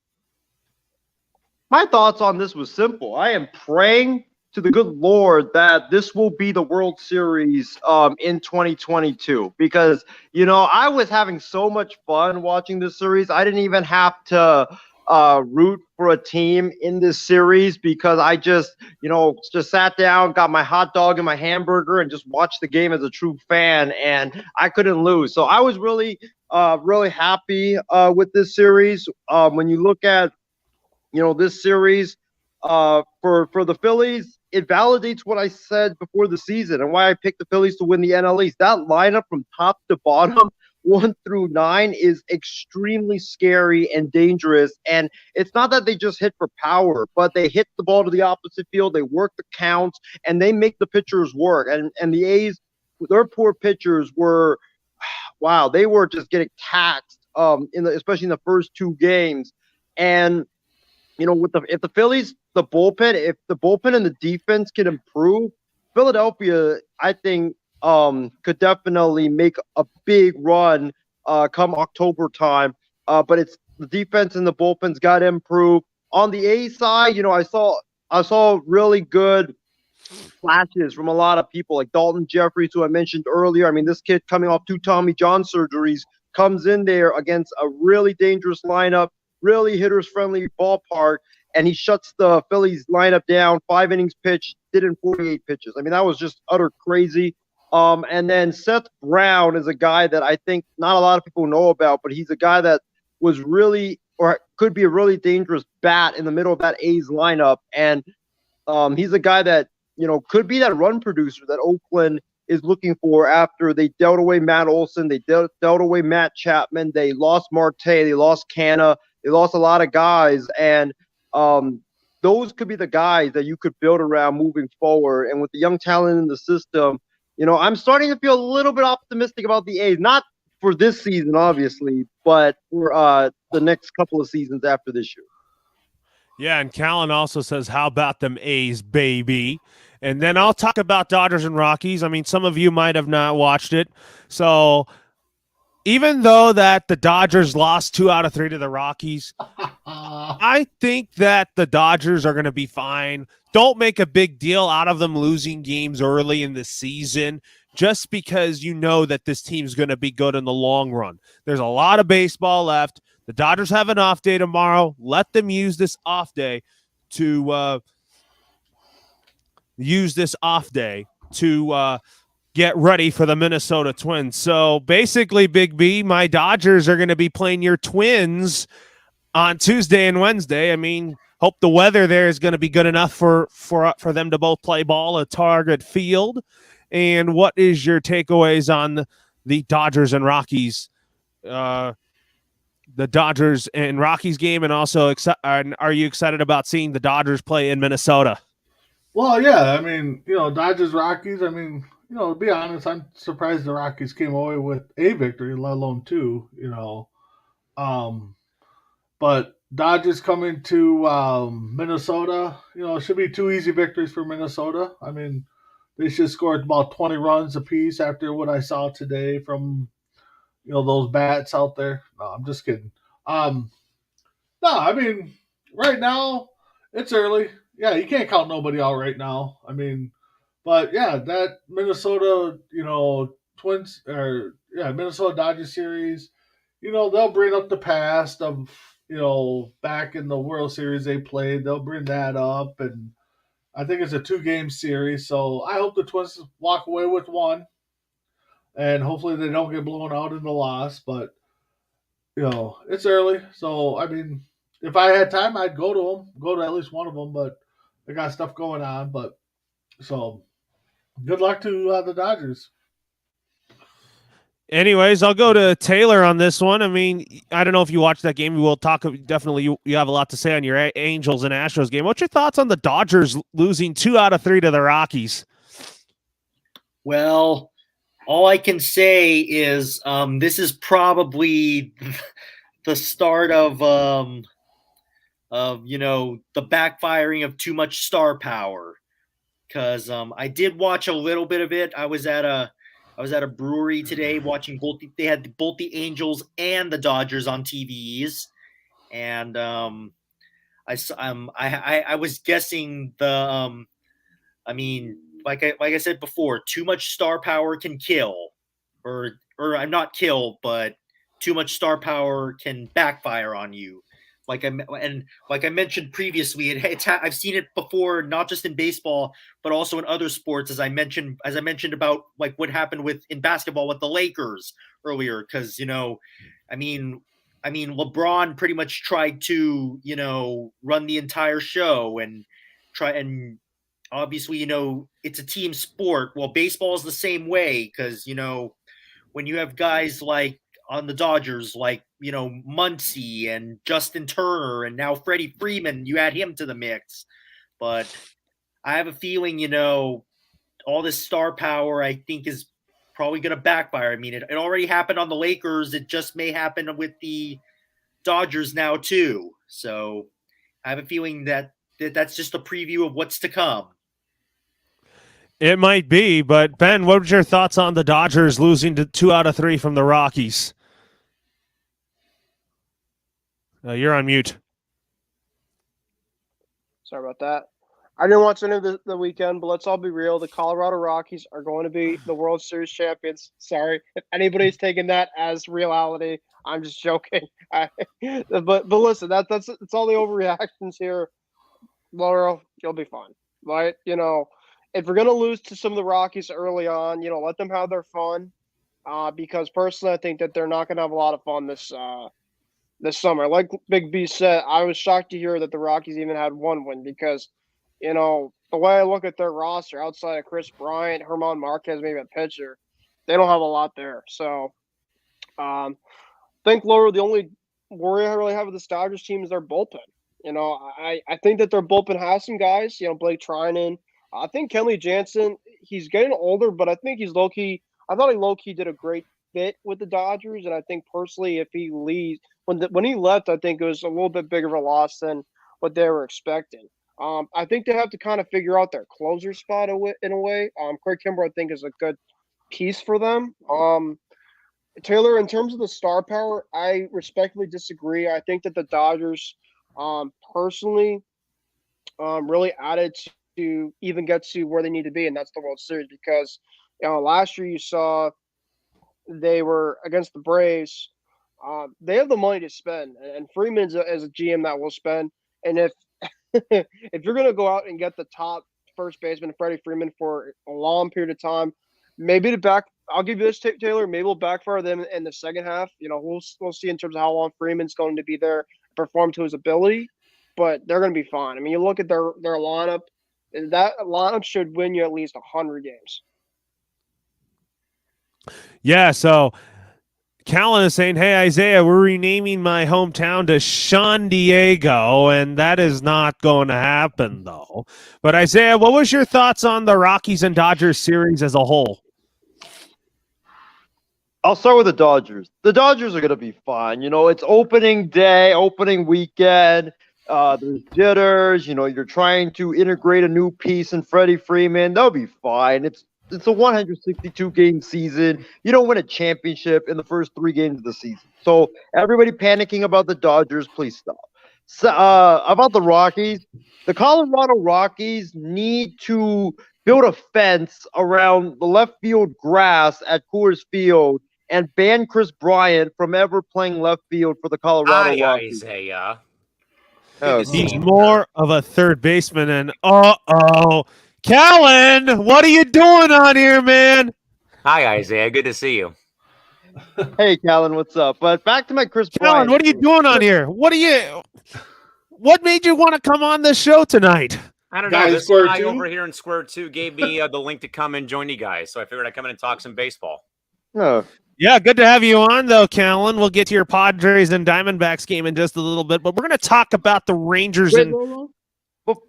My thoughts on this was simple. I am praying to the good Lord that this will be the World Series in 2022 because, I was having so much fun watching this series. I didn't even have to root for a team in this series because I just sat down, got my hot dog and my hamburger and just watched the game as a true fan, and I couldn't lose. So I was really, really happy with this series. When you look at, this series for the Phillies, it validates what I said before the season and why I picked the Phillies to win the NL East. That lineup from top to bottom, 1 through 9, is extremely scary and dangerous. And it's not that they just hit for power, but they hit the ball to the opposite field, they work the counts, and they make the pitchers work. And the A's, their poor pitchers were, wow, they were just getting taxed, especially in the first 2 games. And if the Phillies, if the bullpen and the defense can improve, Philadelphia, I think, could definitely make a big run come October time. But it's the defense and the bullpen's got to improve. On the A side, I saw really good flashes from a lot of people like Dalton Jeffries, who I mentioned earlier. I mean, this kid coming off 2 Tommy John surgeries comes in there against a really dangerous lineup, really hitters-friendly ballpark, and he shuts the Phillies lineup down. 5 innings pitched, did in 48 pitches. I mean, that was just utter crazy. And then Seth Brown is a guy that I think not a lot of people know about, but he's a guy that was really, or could be a really dangerous bat in the middle of that A's lineup. And he's a guy that, could be that run producer that Oakland is looking for after they dealt away Matt Olson, they dealt away Matt Chapman, they lost Marte, they lost Canna, they lost a lot of guys, and those could be the guys that you could build around moving forward. And with the young talent in the system, I'm starting to feel a little bit optimistic about the A's, not for this season, obviously, but for the next couple of seasons after this year. Yeah, and Callan also says, how about them A's, baby? And then I'll talk about Dodgers and Rockies. I mean, some of you might have not watched it. So even though that the Dodgers lost 2 out of 3 to the Rockies, I think that the Dodgers are going to be fine. Don't make a big deal out of them losing games early in the season just because you know that this team's going to be good in the long run. There's a lot of baseball left. The Dodgers have an off day tomorrow. Let them use this off day to get ready for the Minnesota Twins. So basically, Big B, my Dodgers are going to be playing your Twins on Tuesday and Wednesday. I mean, hope the weather there is going to be good enough for them to both play ball at Target Field. And what is your takeaways on the Dodgers and Rockies? The Dodgers and Rockies game, and also are you excited about seeing the Dodgers play in Minnesota? Well, yeah, I mean, Dodgers, Rockies, I mean, to be honest, I'm surprised the Rockies came away with a victory, let alone 2, but Dodgers coming to Minnesota, it should be 2 easy victories for Minnesota. I mean, they should score about 20 runs apiece after what I saw today from, those bats out there. No, I'm just kidding. No, I mean, right now, it's early. Yeah, you can't count nobody out right now. I mean, but yeah, that Minnesota, Minnesota Dodgers series, they'll bring up the past of, back in the World Series they played. They'll bring that up, and I think it's a 2-game series. So I hope the Twins walk away with 1, and hopefully they don't get blown out in the loss. But it's early, so I mean, if I had time, I'd go to at least one of them. But they got stuff going on. But so good luck to the Dodgers. Anyways, I'll go to Taylor on this one. I mean, I don't know if you watched that game. We will talk. Definitely, you have a lot to say on your Angels and Astros game. What's your thoughts on the Dodgers losing 2 out of 3 to the Rockies? Well, all I can say is this is probably the start of the backfiring of too much star power. Because I did watch a little bit of it. I was at a brewery today watching both. They had both the Angels and the Dodgers on TVs, and I was guessing the like I said before, too much star power can kill, or I'm not kill, but too much star power can backfire on you. Like I mentioned previously, I've seen it before, not just in baseball, but also in other sports. As I mentioned about like what happened in basketball with the Lakers earlier, because LeBron pretty much tried to run the entire show and obviously it's a team sport. Well, baseball is the same way because when you have guys like on the Dodgers, like, Muncy and Justin Turner and now Freddie Freeman, you add him to the mix. But I have a feeling, all this star power, I think, is probably going to backfire. I mean, it already happened on the Lakers. It just may happen with the Dodgers now, too. So I have a feeling that's just a preview of what's to come. It might be, but Ben, what were your thoughts on the Dodgers losing to 2 out of 3 from the Rockies? You're on mute. Sorry about that. I didn't watch any of the weekend, but let's all be real. The Colorado Rockies are going to be the World Series champions. Sorry if anybody's taking that as reality. I'm just joking. But listen, that's it's all the overreactions here. Laurel, you'll be fine, right? If we're going to lose to some of the Rockies early on, let them have their fun. Because personally, I think that they're not going to have a lot of fun this summer. Like Big B said, I was shocked to hear that the Rockies even had one win because, the way I look at their roster outside of Chris Bryant, Herman Marquez, maybe a pitcher, they don't have a lot there. So, I think, Laura, the only worry I really have with the Dodgers team is their bullpen. I think that their bullpen has some guys, Blake Trinan. I think Kenley Jansen, he's getting older, but I think he's low-key. I thought he low-key did a great fit with the Dodgers, and I think personally if he leaves, when he left, I think it was a little bit bigger of a loss than what they were expecting. I think they have to kind of figure out their closer spot in a way. Craig Kimbrell, I think, is a good piece for them. Taylor, in terms of the star power, I respectfully disagree. I think that the Dodgers, personally, really added to even get to where they need to be, and that's the World Series. Because last year you saw they were against the Braves. They have the money to spend, and Freeman's as a GM that will spend. And if if you're going to go out and get the top first baseman, Freddie Freeman, for a long period of time, maybe I'll give you this, Taylor. Maybe we'll backfire them in the second half. We'll see in terms of how long Freeman's going to be there, perform to his ability, but they're going to be fine. I mean, you look at their lineup. That lineup should win you at least 100 games. Yeah, so Callan is saying, hey, Isaiah, we're renaming my hometown to San Diego, and that is not going to happen, though. But, Isaiah, what was your thoughts on the Rockies and Dodgers series as a whole? I'll start with the Dodgers. The Dodgers are going to be fine. It's opening day, opening weekend. There's jitters. You're trying to integrate a new piece in Freddie Freeman. They'll be fine. It's a 162-game season. You don't win a championship in the first 3 games of the season. So everybody panicking about the Dodgers, please stop. So, about the Rockies, the Colorado Rockies need to build a fence around the left field grass at Coors Field and ban Chris Bryant from ever playing left field for the Colorado Rockies. Isaiah. Oh, He's more of a third baseman, and Callan, what are you doing on here, man? Hi, Isaiah. Good to see you. Hey, Callan, what's up? But back to my Chris Callan, Bryant. what are you doing on here? What made you want to come on this show tonight? I don't Guy know. in This Square guy 2? over here in Square 2 gave me the link to come and join you guys. So I figured I'd come in and talk some baseball. No. Yeah, good to have you on, though, Callan. We'll get to your Padres and Diamondbacks game in just a little bit, but we're going to talk about the Rangers. Wait, And no.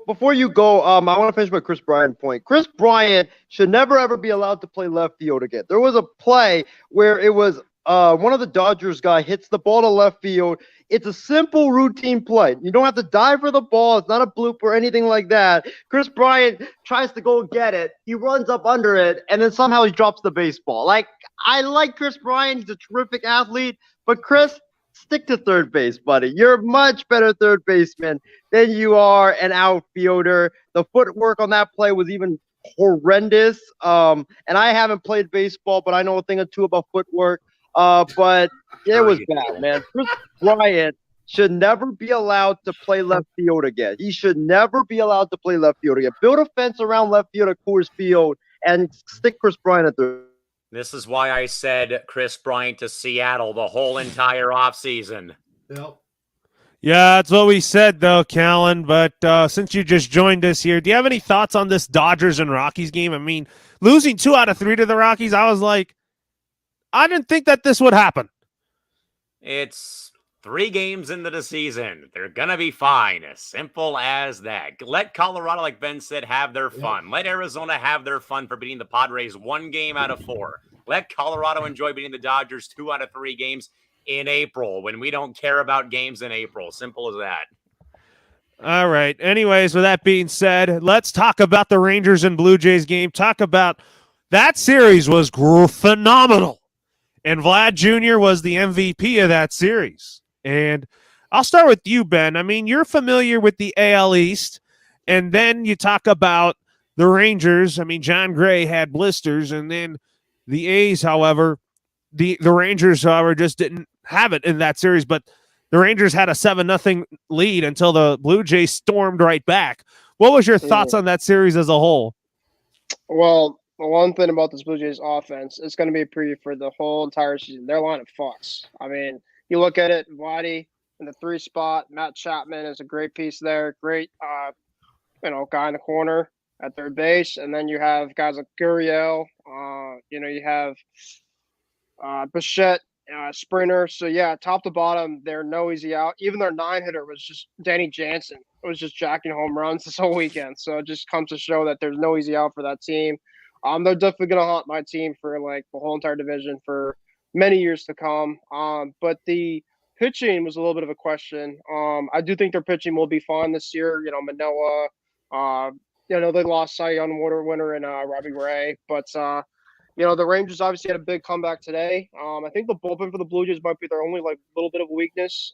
Before you go, I want to finish my Chris Bryant point. Chris Bryant should never ever be allowed to play left field again. There was a play where it was one of the Dodgers guy hits the ball to left field. It's a simple routine play. You don't have to dive for the ball. It's not a bloop or anything like that. Chris Bryant tries to go get it. He runs up under it, and then somehow he drops the baseball. Like, I like Chris Bryant. He's a terrific athlete, but Chris, stick to third base, buddy. You're a much better third baseman than you are an outfielder. The footwork on that play was even horrendous. And I haven't played baseball, but I know a thing or two about footwork. But it was bad, man. Chris Bryant should never be allowed to play left field again. He should never be allowed to play left field again. Build a fence around left field at Coors Field and stick Chris Bryant at third. This is why I said Chris Bryant to Seattle the whole entire offseason. Yep. yeah, that's what we said, though, Callan. But since you just joined us here, do you have any thoughts on this Dodgers and Rockies game? I mean, losing 2 out of 3 to the Rockies, I was like, I didn't think that this would happen. It's 3 games into the season. They're going to be fine. As simple as that. Let Colorado, like Ben said, have their fun. Let Arizona have their fun for beating the Padres 1 game out of 4. Let Colorado enjoy beating the Dodgers 2 out of 3 games in April when we don't care about games in April. Simple as that. All right. Anyways, with that being said, let's talk about the Rangers and Blue Jays game. Talk about that series was phenomenal. And Vlad Jr. was the MVP of that series. And I'll start with you, Ben. I mean, you're familiar with the AL East, and then you talk about the Rangers. I mean, John Gray had blisters, and then the A's, however, the Rangers, however, just didn't have it in that series. But the Rangers had a 7-0 lead until the Blue Jays stormed right back. What was your thoughts on that series as a whole? Well, the one thing about this Blue Jays offense, it's going to be a preview for the whole entire season. Their line of fucks. I mean, you look at it, Vladdy in the 3 spot, Matt Chapman is a great piece there. Great, guy in the corner at third base. And then you have guys like Gurriel. You have Bichette, Springer. So, yeah, top to bottom, they're no easy out. Even their 9-hitter was just Danny Jansen. It was just jacking home runs this whole weekend. So it just comes to show that there's no easy out for that team. They're definitely going to haunt my team for like the whole entire division for many years to come. But the pitching was a little bit of a question. I do think their pitching will be fine this year. Manoah, they lost Cy Young Award winner and Robbie Ray, but the Rangers obviously had a big comeback today. I think the bullpen for the Blue Jays might be their only like little bit of a weakness.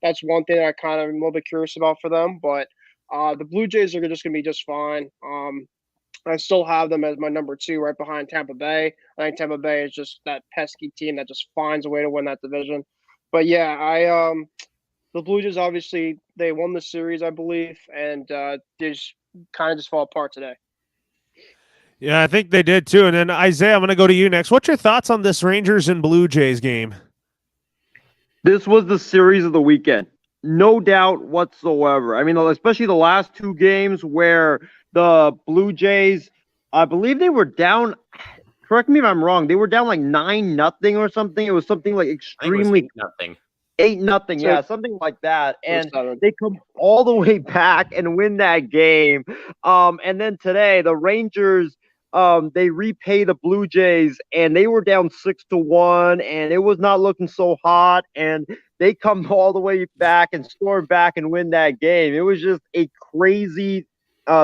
That's one thing that I kind of am a little bit curious about for them, but the Blue Jays are just going to be just fine. I still have them as my number 2 right behind Tampa Bay. I think Tampa Bay is just that pesky team that just finds a way to win that division. But yeah, the Blue Jays, obviously, they won the series, I believe, and they just kind of just fall apart today. Yeah, I think they did too. And then Isaiah, I'm going to go to you next. What's your thoughts on this Rangers and Blue Jays game? This was the series of the weekend. No doubt whatsoever. I mean, especially the last 2 games where the Blue Jays, I believe they were down, correct me if I'm wrong, they were down like 9-0 or something. It was something like extremely 8-0, yeah, something like that. And they come all the way back and win that game. And then today, the Rangers, they repay the Blue Jays, and they were down 6-1, and it was not looking so hot. And they come all the way back and storm back and win that game. It was just a crazy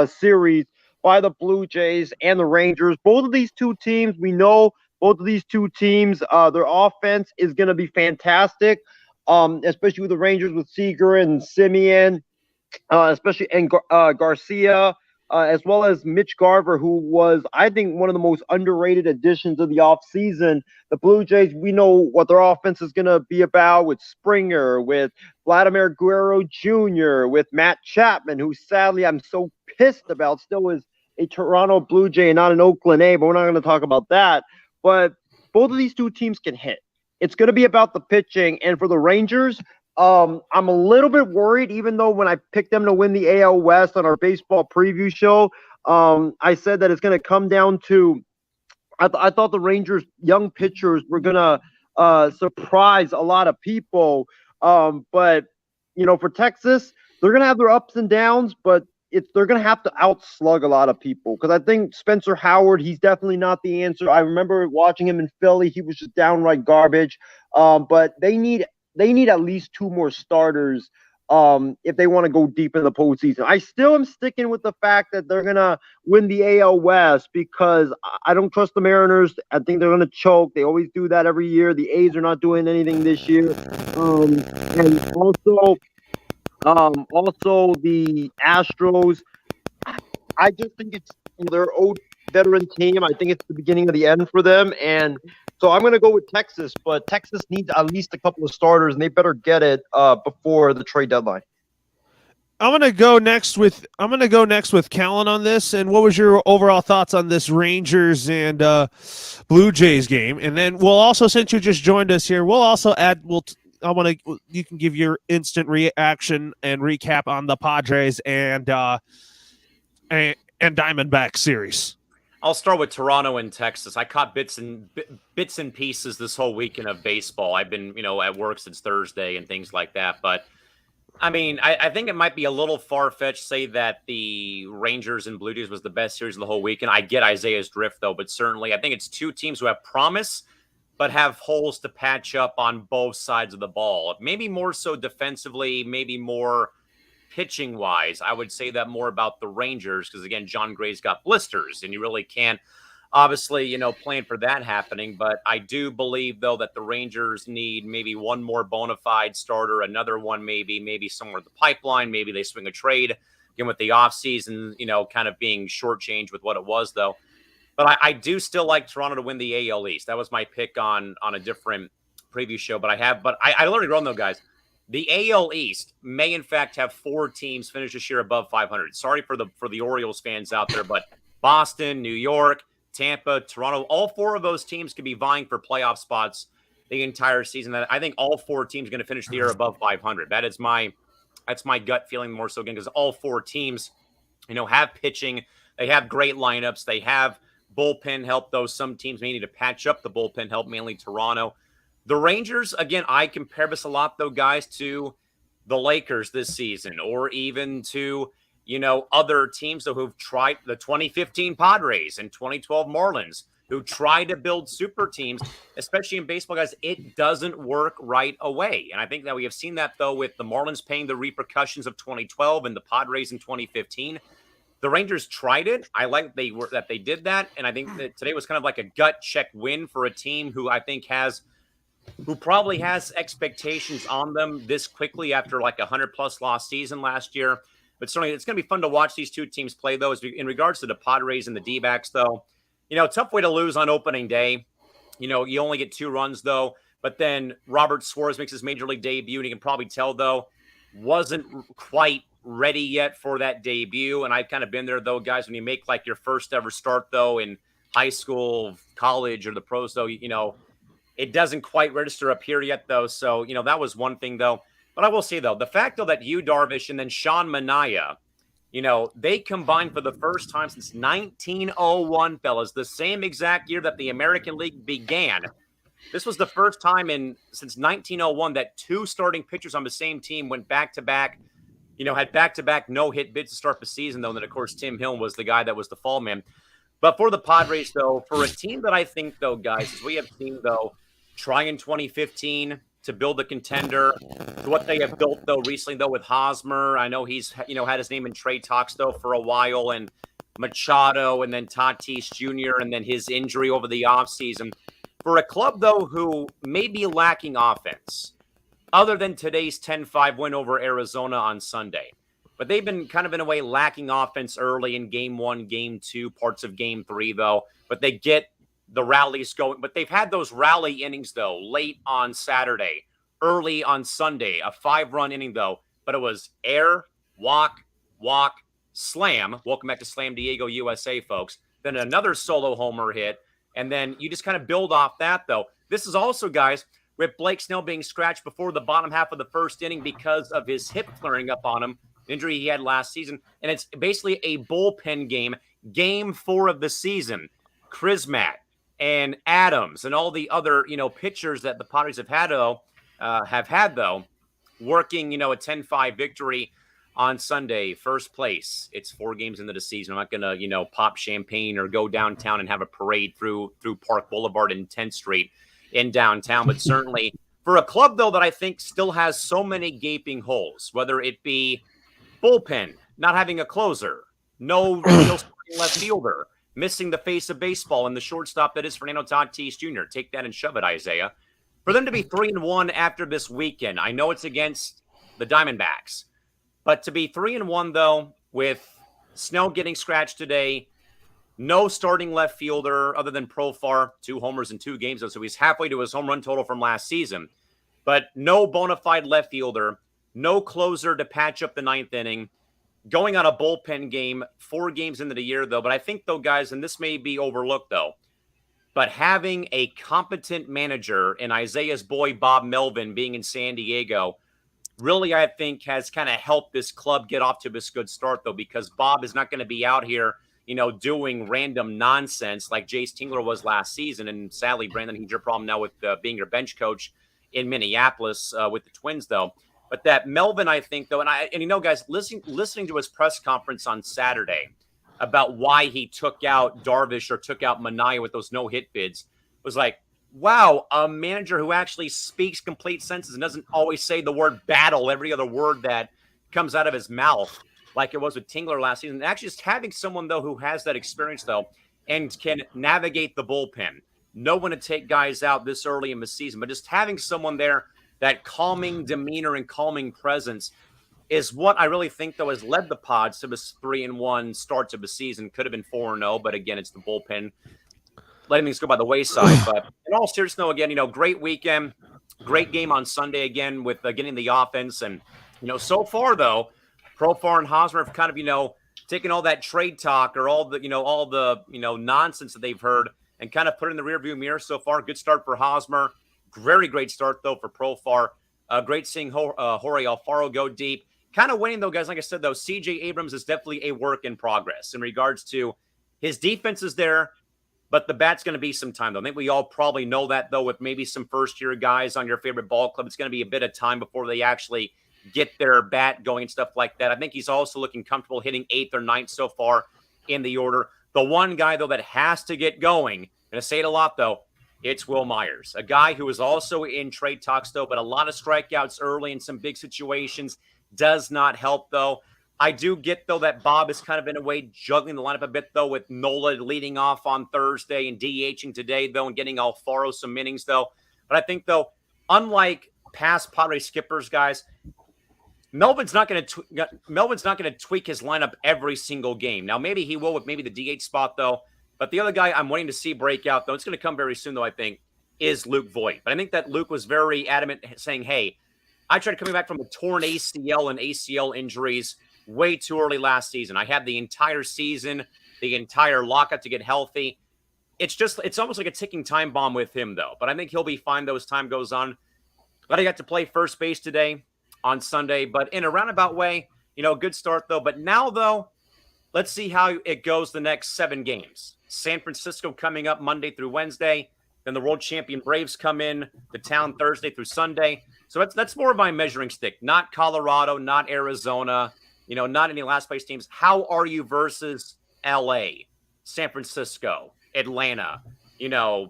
series by the Blue Jays and the Rangers. Both of these 2 teams, we know both of these 2 teams, their offense is going to be fantastic, especially with the Rangers with Seager and Simeon, especially and Garcia, as well as Mitch Garver, who was, I think, one of the most underrated additions of the offseason. The Blue Jays, we know what their offense is going to be about with Springer, with Vladimir Guerrero Jr., with Matt Chapman, who sadly I'm so pissed about, still is a Toronto Blue Jay and not an Oakland A, but we're not going to talk about that. But both of these 2 teams can hit. It's going to be about the pitching. And for the Rangers, I'm a little bit worried, even though when I picked them to win the AL West on our baseball preview show, I said that it's going to come down to. I thought the Rangers' young pitchers were going to surprise a lot of people, but for Texas, they're going to have their ups and downs, but they're going to have to outslug a lot of people because I think Spencer Howard, he's definitely not the answer. I remember watching him in Philly; he was just downright garbage. But they need at least 2 more starters if they want to go deep in the postseason. I still am sticking with the fact that they're gonna win the AL West because I don't trust the Mariners. I think they're gonna choke. They always do that every year. The A's are not doing anything this year, and also the Astros. I just think it's their old veteran team. I think it's the beginning of the end for them, and so I'm going to go with Texas. But Texas needs at least a couple of starters, and they better get it before the trade deadline. I'm gonna go next with Callan on this. And what was your overall thoughts on this Rangers and Blue Jays game? And then we'll also, since you just joined us here, we'll also add. You can give your instant reaction and recap on the Padres and Diamondback series. I'll start with Toronto and Texas. I caught bits and pieces this whole weekend of baseball. I've been, at work since Thursday and things like that. But I mean, I think it might be a little far-fetched to say that the Rangers and Blue Jays was the best series of the whole weekend. I get Isaiah's drift, though, but certainly I think it's 2 teams who have promise but have holes to patch up on both sides of the ball. Maybe more so defensively, maybe more pitching-wise. I would say that more about the Rangers because, again, John Gray's got blisters, and you really can't, obviously, plan for that happening. But I do believe, though, that the Rangers need maybe one more bona fide starter, another one maybe somewhere in the pipeline. Maybe they swing a trade, again, with the offseason, kind of being shortchanged with what it was, though. But I do still like Toronto to win the AL East. That was my pick on a different preview show. But I literally wrote, though, guys. The AL East may, in fact, have 4 teams finish this year above 500. Sorry for the Orioles fans out there, but Boston, New York, Tampa, Toronto, all 4 of those teams could be vying for playoff spots the entire season. I think all 4 teams are going to finish the year above 500. That's my gut feeling more so, again, because all 4 teams, have pitching. They have great lineups. They have bullpen help, though some teams may need to patch up the bullpen help, mainly Toronto. The Rangers, again, I compare this a lot, though, guys, to the Lakers this season or even to, other teams who've tried the 2015 Padres and 2012 Marlins who try to build super teams, especially in baseball, guys. It doesn't work right away. And I think that we have seen that, though, with the Marlins paying the repercussions of 2012 and the Padres in 2015. The Rangers tried it. I like that they did that. And I think that today was kind of like a gut check win for a team who I think who probably has expectations on them this quickly after like a 100+ loss season last year. But certainly it's going to be fun to watch these 2 teams play, though. In regards to the Padres and the D-backs, though, tough way to lose on opening day. You only get 2 runs, though. But then Robert Suarez makes his major league debut, and you can probably tell, though, wasn't quite ready yet for that debut. And I've kind of been there, though, guys, when you make like your first ever start, though, in high school, college, or the pros, though, it doesn't quite register up here yet, though. So, that was one thing, though. But I will say, though, the fact, though, that Yu Darvish and then Sean Manaea, they combined for the first time since 1901, fellas, the same exact year that the American League began. This was the first time since 1901 that 2 starting pitchers on the same team went back-to-back, had back-to-back no-hit bids to start the season, though. And then, of course, Tim Hill was the guy that was the fall man. But for the Padres, though, for a team that I think, though, guys, as we have seen, though, try in 2015 to build a contender, what they have built, though, recently, though, with Hosmer. I know he's, had his name in trade talks, though, for a while, and Machado, and then Tatis Jr., and then his injury over the offseason. For a club, though, who may be lacking offense, other than today's 10-5 win over Arizona on Sunday. But they've been kind of, in a way, lacking offense early in Game 1, Game 2, parts of Game 3, though. But they get the rallies going. But they've had those rally innings, though, late on Saturday, early on Sunday, a 5-run inning, though. But it was air, walk, slam. Welcome back to Slam Diego, USA, folks. Then another solo homer hit. And then you just kind of build off that, though. This is also, guys, with Blake Snell being scratched before the bottom half of the first inning because of his hip flaring up on him, injury he had last season. And it's basically a bullpen game, game 4 of the season. Chrismat and Adams and all the other, pitchers that the Padres have had, though, working, a 10-5 victory on Sunday, first place. It's 4 games into the season. I'm not going to, pop champagne or go downtown and have a parade through Park Boulevard and 10th Street in downtown. But certainly for a club, though, that I think still has so many gaping holes, whether it be bullpen, not having a closer, no real left fielder, missing the face of baseball and the shortstop that is Fernando Tatis Jr. Take that and shove it, Isaiah. For them to be 3-1 after this weekend, I know it's against the Diamondbacks, but to be 3-1, though, with Snell getting scratched today, no starting left fielder other than Profar, 2 homers in 2 games, so he's halfway to his home run total from last season. But no bona fide left fielder, no closer to patch up the 9th inning, going on a bullpen game, 4 games into the year, though. But I think, though, guys, and this may be overlooked, though, but having a competent manager in Isaiah's boy, Bob Melvin, being in San Diego, really, I think, has kind of helped this club get off to this good start, though, because Bob is not going to be out here, doing random nonsense like Jace Tingler was last season. And sadly, Brandon, he's your problem now with being your bench coach in Minneapolis with the Twins, though. But that Melvin, I think, though, and guys, listening to his press conference on Saturday about why he took out Darvish or took out Manaea with those no-hit bids was like, wow, a manager who actually speaks complete sentences and doesn't always say the word battle every other word that comes out of his mouth like it was with Tingler last season. And actually just having someone, though, who has that experience, though, and can navigate the bullpen, know when to take guys out this early in the season, but just having someone there, that calming demeanor and calming presence is what I really think, though, has led the Pods to this 3-1 start to the season. Could have been 4-0, but again, it's the bullpen letting things go by the wayside. But in all seriousness, though, again, great weekend, great game on Sunday again with getting the offense. And, so far, though, Profar and Hosmer have kind of, taken all that trade talk or all the nonsense that they've heard and kind of put it in the rearview mirror so far. Good start for Hosmer. Very great start, though, for Profar. Great seeing Jorge Alfaro go deep. Kind of winning, though, guys. Like I said, though, C.J. Abrams is definitely a work in progress in regards to his defense is there, but the bat's going to be some time, though. I think we all probably know that, though, with maybe some first-year guys on your favorite ball club. It's going to be a bit of time before they actually get their bat going and stuff like that. I think he's also looking comfortable hitting 8th or 9th so far in the order. The one guy, though, that has to get going, I'm going to say it a lot, though, it's Wil Myers, a guy who is also in trade talks, though, but a lot of strikeouts early in some big situations does not help, though. I do get, though, that Bob is kind of in a way juggling the lineup a bit, though, with Nola leading off on Thursday and DHing today, though, and getting Alfaro some innings, though. But I think, though, unlike past Padres skippers, guys, Melvin's not going to tweak his lineup every single game. Now, maybe he will with maybe the DH spot, though. But the other guy I'm waiting to see break out, though, it's going to come very soon, though, I think, is Luke Voit. But I think that Luke was very adamant saying, hey, I tried coming back from a torn ACL and ACL injuries way too early last season. I had the entire season, the entire lockout to get healthy. It's almost like a ticking time bomb with him, though. But I think he'll be fine, though, as time goes on. But I got to play first base today on Sunday. But in a roundabout way, good start, though. But now, though, let's see how it goes the next 7 games. San Francisco coming up Monday through Wednesday. Then the world champion Braves come in to town Thursday through Sunday. So that's more of my measuring stick, not Colorado, not Arizona, not any last place teams. How are you versus LA, San Francisco, Atlanta,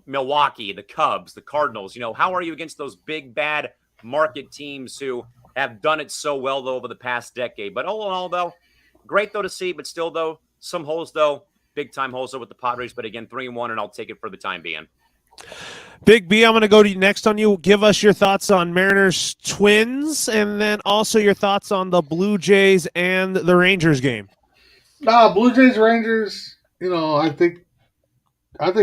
Milwaukee, the Cubs, the Cardinals? How are you against those big, bad market teams who have done it so well, though, over the past decade? But all in all, though, great, though, to see, but still, though, some holes, though, big-time holes, though, with the Padres. But again, 3-1, and I'll take it for the time being. Big B, I'm going to go to you next on you. Give us your thoughts on Mariners Twins, and then also your thoughts on the Blue Jays and the Rangers game. Blue Jays, Rangers, I think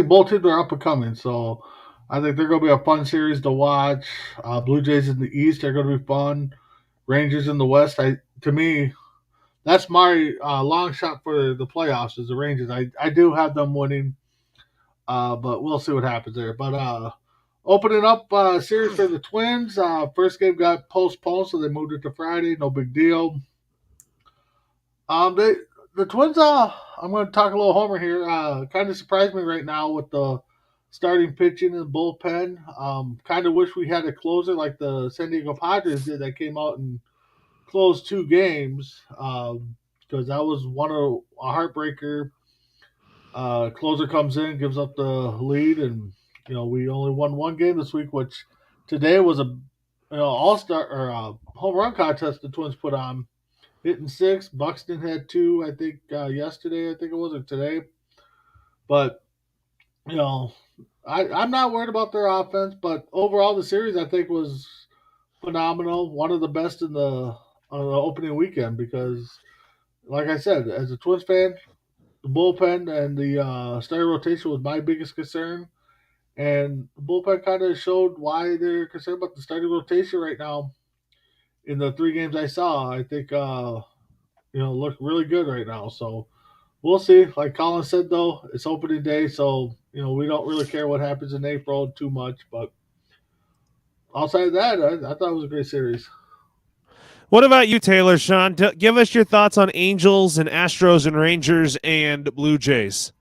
both teams are up and coming, so I think they're going to be a fun series to watch. Blue Jays in the East are going to be fun. Rangers in the West, to me, that's my long shot for the playoffs is the Rangers. I do have them winning. But we'll see what happens there. But Opening up series for the Twins. First game got postponed, so they moved it to Friday. No big deal. The Twins. I'm going to talk a little homer here. Kind of surprised me right now with the starting pitching and bullpen. Kind of wish we had a closer like the San Diego Padres did that came out and closed 2 games. Because that was a heartbreaker. Closer comes in, gives up the lead, and we only won 1 game this week, which today was a all-star or home run contest the Twins put on, hitting 6. Buxton had 2, I think yesterday, I think it was, or today. But I'm not worried about their offense, but overall the series I think was phenomenal, one of the best on the opening weekend because, like I said, as a Twins fan, the bullpen and the starting rotation was my biggest concern. And the bullpen kind of showed why they're concerned about the starting rotation right now. In the 3 games I saw, I think look really good right now. So we'll see. Like Colin said, though, it's opening day, so we don't really care what happens in April too much. But outside of that, I thought it was a great series. What about you, Taylor? Sean, give us your thoughts on Angels and Astros and Rangers and Blue Jays.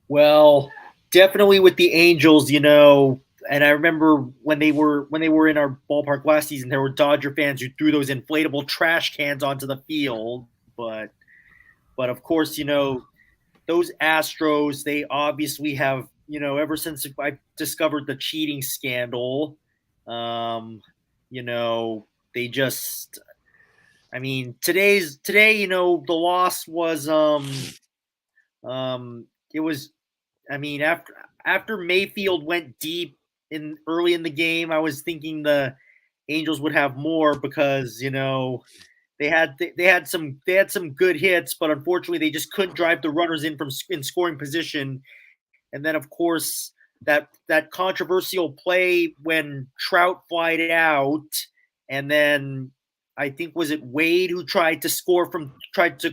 Well, definitely with the Angels, and I remember when they were in our ballpark last season, there were Dodger fans who threw those inflatable trash cans onto the field. But of course, those Astros, they obviously have, ever since I discovered the cheating scandal, they just, today, the loss was, it was, after Mayfield went deep early in the game, I was thinking the Angels would have more because, they had some good hits, but unfortunately they just couldn't drive the runners in scoring position. And then of course that controversial play when Trout flied out, and then I think was it Wade who tried to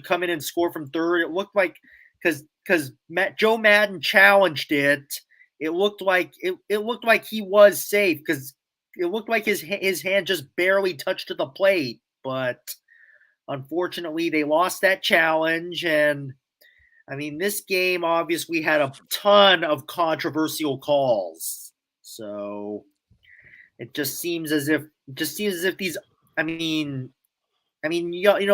come in and score from third. It looked like because Joe Madden challenged it. It looked like he was safe because it looked like his hand just barely touched the plate, but unfortunately, they lost that challenge. And this game obviously had a ton of controversial calls. So it just seems as if these.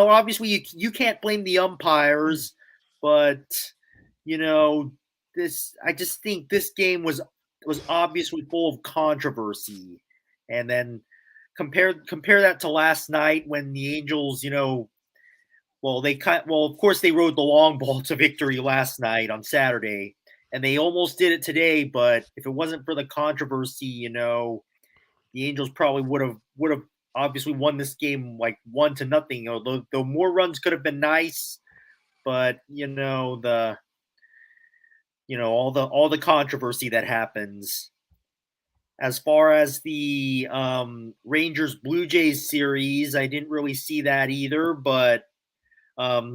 Obviously you can't blame the umpires, but this. I just think this game was obviously full of controversy, and then. Compare that to last night when the Angels, of course they rode the long ball to victory last night on Saturday, and they almost did it today. But if it wasn't for the controversy, the Angels probably would have obviously won this game like 1-0. Although more runs could have been nice, but all the controversy that happens. As far as the Rangers Blue Jays series, I didn't really see that either. But for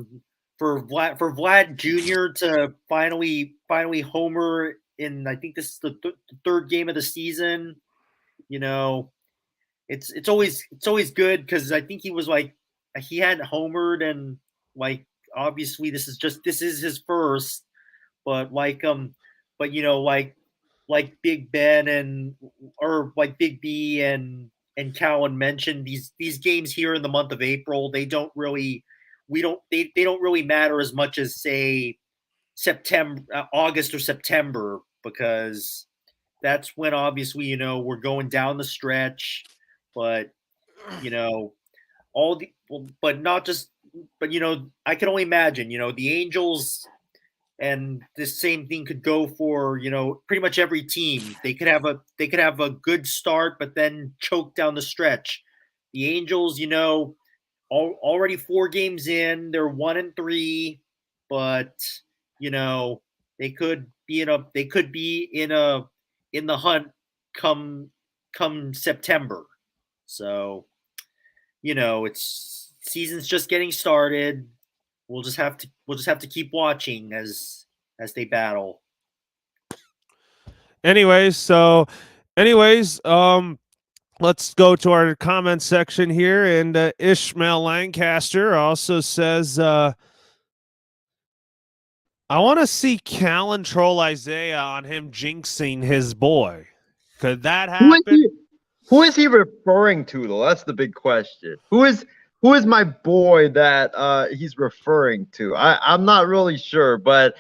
Vlad Jr. to finally homer in, I think this is the third game of the season. It's always good because I think he hadn't homered, and obviously this is his first. But like Big Ben like Big B and Cowan mentioned, these games here in the month of April, they don't really matter as much as say September, August or September, because that's when obviously we're going down the stretch. But I can only imagine the Angels. And the same thing could go for pretty much every team. They could have a good start, but then choke down the stretch. The Angels, already 4 games in, they're 1-3, but they could be in the hunt come September. So it's season's just getting started. We'll just have to keep watching as they battle. Anyways, let's go to our comment section here. And Ishmael Lancaster also says, I want to see Callan troll Isaiah on him jinxing his boy. Could that happen? Who is he referring to, though? That's the big question. Who is my boy that he's referring to? I'm not really sure, but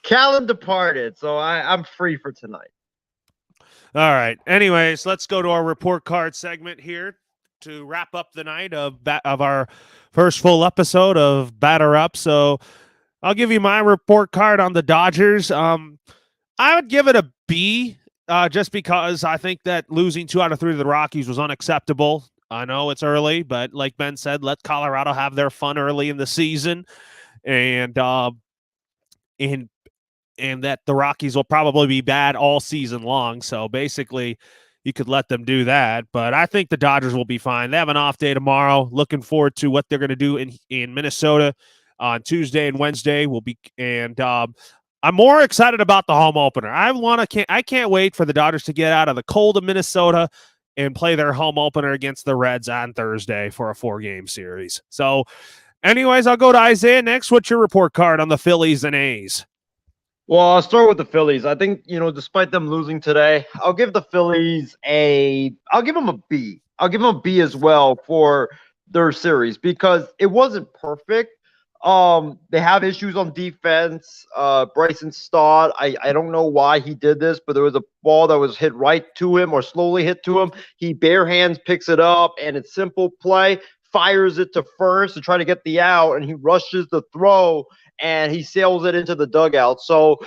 Callan departed, so I'm free for tonight. All right. Anyways, let's go to our report card segment here to wrap up the night of our first full episode of Batter Up. So I'll give you my report card on the Dodgers. I would give it a B, just because I think that losing 2 out of 3 to the Rockies was unacceptable. I know it's early, but like Ben said, let Colorado have their fun early in the season, and that the Rockies will probably be bad all season long. So basically, you could let them do that. But I think the Dodgers will be fine. They have an off day tomorrow. Looking forward to what they're going to do in Minnesota on Tuesday and Wednesday. I'm more excited about the home opener. I can't wait for the Dodgers to get out of the cold of Minnesota and play their home opener against the Reds on Thursday for a 4-game series. So, anyways, I'll go to Isaiah next. What's your report card on the Phillies and A's? Well, I'll start with the Phillies. I think, despite them losing today, I'll give the Phillies I'll give them a B. I'll give them a B as well for their series because it wasn't perfect. They have issues on defense. Bryson Stott, I don't know why he did this, but there was a ball that was hit right to him or slowly hit to him. He bare hands picks it up, and it's simple play, fires it to first to try to get the out, and he rushes the throw, and he sails it into the dugout. So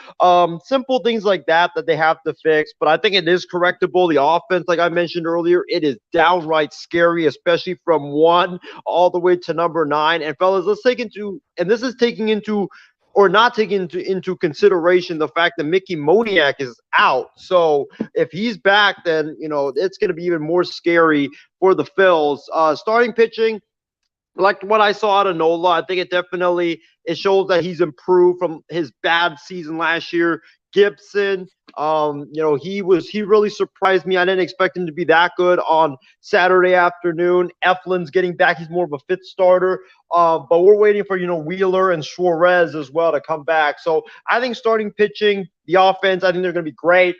simple things like that they have to fix. But I think it is correctable. The offense, like I mentioned earlier, it is downright scary, especially from 1 all the way to number 9. And fellas, let's take into – and this is taking into – or not taking into consideration the fact that Mickey Moniak is out. So if he's back, then, it's going to be even more scary for the Phils. Starting pitching, like what I saw out of Nola, I think it shows that he's improved from his bad season last year. Gibson, he really surprised me. I didn't expect him to be that good on Saturday afternoon. Eflin's getting back. He's more of a fifth starter. But we're waiting for, Wheeler and Suarez as well to come back. So I think starting pitching, the offense, I think they're going to be great.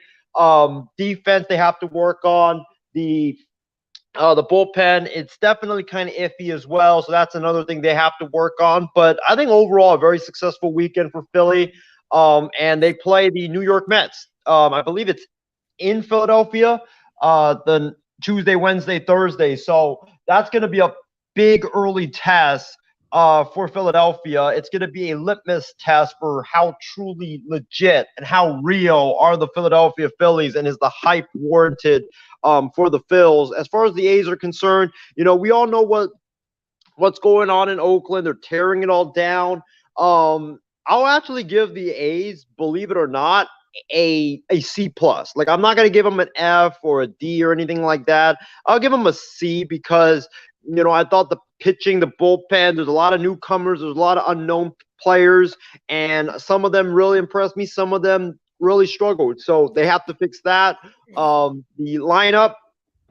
Defense, they have to work on. The bullpen, it's definitely kind of iffy as well. So that's another thing they have to work on. But I think overall, a very successful weekend for Philly. And they play the New York Mets. I believe it's in Philadelphia, the Tuesday, Wednesday, Thursday. So that's going to be a big early test for Philadelphia. It's going to be a litmus test for how truly legit and how real are the Philadelphia Phillies, and is the hype warranted for the Phils. As far as the A's are concerned, we all know what's going on in Oakland. They're tearing it all down. I'll actually give the A's, believe it or not, a C plus. Like, I'm not going to give them an F or a D or anything like that. I'll give them a C because, I thought the pitching, the bullpen, there's a lot of newcomers, there's a lot of unknown players, and some of them really impressed me. Some of them really struggled. So they have to fix that. The lineup,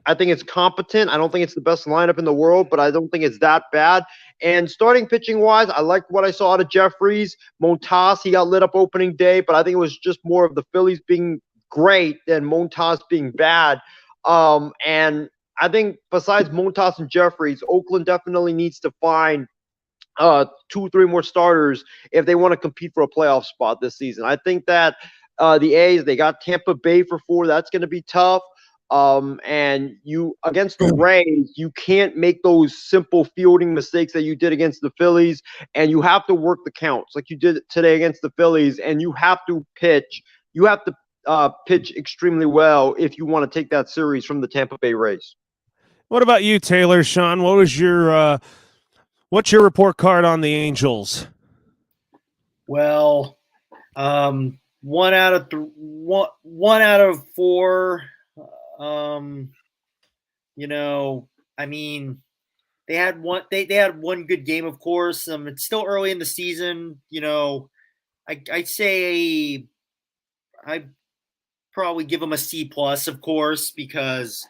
I think it's competent. I don't think it's the best lineup in the world, but I don't think it's that bad. And starting pitching wise, I liked what I saw out of Jeffries. Montas, he got lit up opening day, but I think it was just more of the Phillies being great than Montas being bad. And I think besides Montas and Jeffries, Oakland definitely needs to find 2-3 more starters if they want to compete for a playoff spot this season. I think that the A's, they got Tampa Bay for 4. That's going to be tough. And you against the Rays, you can't make those simple fielding mistakes that you did against the Phillies, and you have to work the counts like you did today against the Phillies, and you have to pitch. You have to pitch extremely well if you want to take that series from the Tampa Bay Rays. What about you, Taylor? Sean, what was your what's your report card on the Angels? Well, 1 out of 4. I mean, they had one good game, of course. It's still early in the season. I'd say I probably give him a C+, of course, because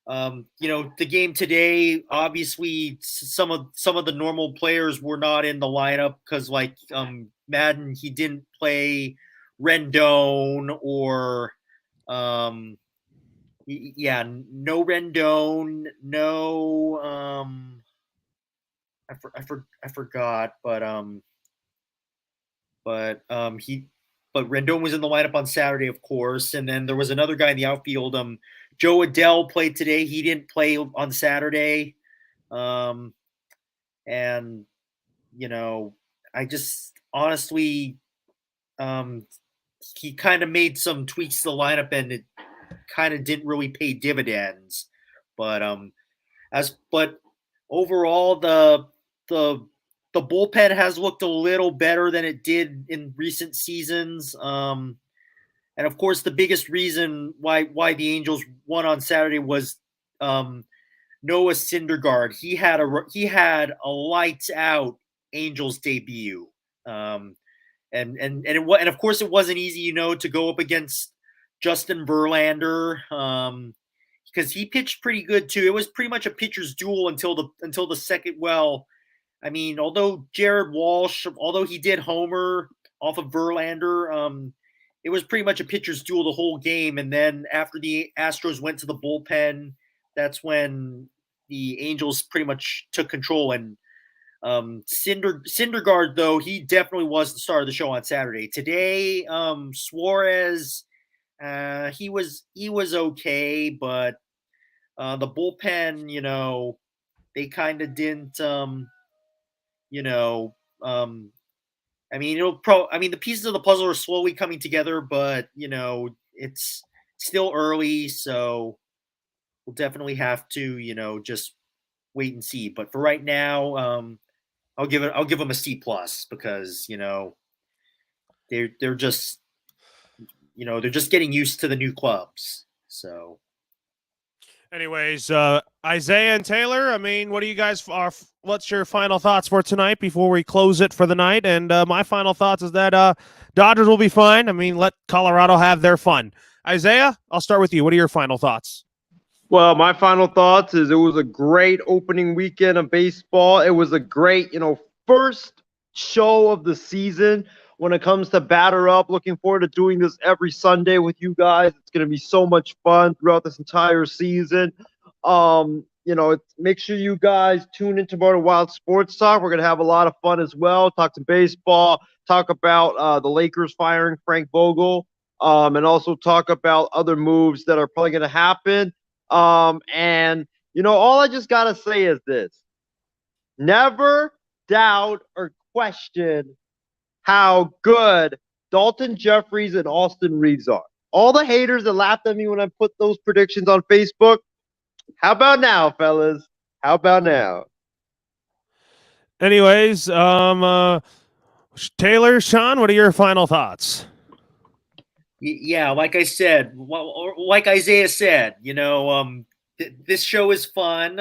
the game today, obviously some of the normal players were not in the lineup because Madden, he didn't play Rendon or no Rendon, no I forgot, but Rendon was in the lineup on Saturday, of course, and then there was another guy in the outfield. Joe Adell played today. He didn't play on Saturday, and I just honestly, he kind of made some tweaks to the lineup, and it kind of didn't really pay dividends. But overall, the bullpen has looked a little better than it did in recent seasons. And of course, the biggest reason why the Angels won on Saturday was Noah Syndergaard. He had a lights out Angels debut. And of course it wasn't easy, to go up against Justin Verlander, because he pitched pretty good too. It was pretty much a pitcher's duel until the second. Well, I mean, although Jared Walsh, he did homer off of Verlander, it was pretty much a pitcher's duel the whole game. And then after the Astros went to the bullpen, that's when the Angels pretty much took control. And Syndergaard, though, he definitely was the star of the show on Saturday. Today, Suarez, he was okay, but the bullpen, they kind of didn't, the pieces of the puzzle are slowly coming together, but it's still early, so we'll definitely have to, just wait and see. But for right now, I'll give them a C+ because they're just getting used to the new clubs. So, anyways, Isaiah and Taylor, I mean, what do you guys what's your final thoughts for tonight before we close it for the night? And my final thoughts is that Dodgers will be fine. I mean, let Colorado have their fun. Isaiah, I'll start with you. What are your final thoughts? Well, my final thoughts is it was a great opening weekend of baseball. It was a great, first show of the season when it comes to Batter Up. Looking forward to doing this every Sunday with you guys. It's going to be so much fun throughout this entire season. Make sure you guys tune in tomorrow to Wild Sports Talk. We're going to have a lot of fun as well. Talk some baseball, talk about the Lakers firing Frank Vogel, and also talk about other moves that are probably going to happen. All I just got to say is this. Never doubt or question how good Dalton Jeffries and Austin Reeves are. All the haters that laughed at me when I put those predictions on Facebook, how about now, fellas? How about now? Anyways, Taylor, Sean, what are your final thoughts? Yeah, like I said, like Isaiah said, this show is fun.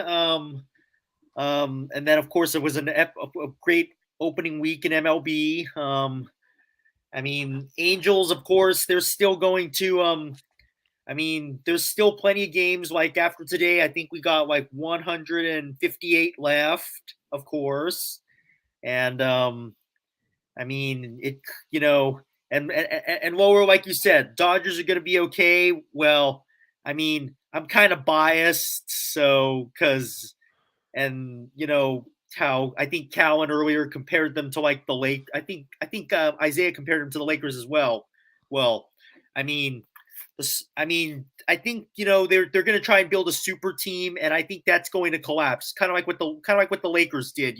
And then, of course, it was a great opening week in MLB. Angels, of course, they're still going to there's still plenty of games. Like after today, I think we got 158 left, of course. And and lower, like you said, Dodgers are going to be okay. Well, I'm kind of biased, so how I think Callan earlier compared them to the Lake. I think Isaiah compared them to the Lakers as well. Well, I think they're going to try and build a super team, and I think that's going to collapse. Kind of like what the Lakers did.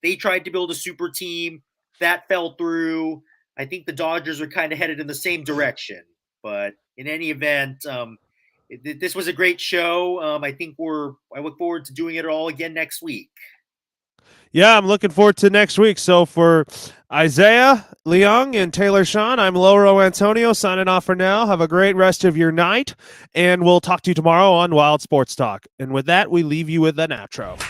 They tried to build a super team that fell through. I think the Dodgers are kind of headed in the same direction. But in any event, this was a great show. I look forward to doing it all again next week. Yeah, I'm looking forward to next week. So for Isaiah Leung and Taylor Sean, I'm Lauro Antonio signing off for now. Have a great rest of your night, and we'll talk to you tomorrow on Wild Sports Talk. And with that, we leave you with an outro.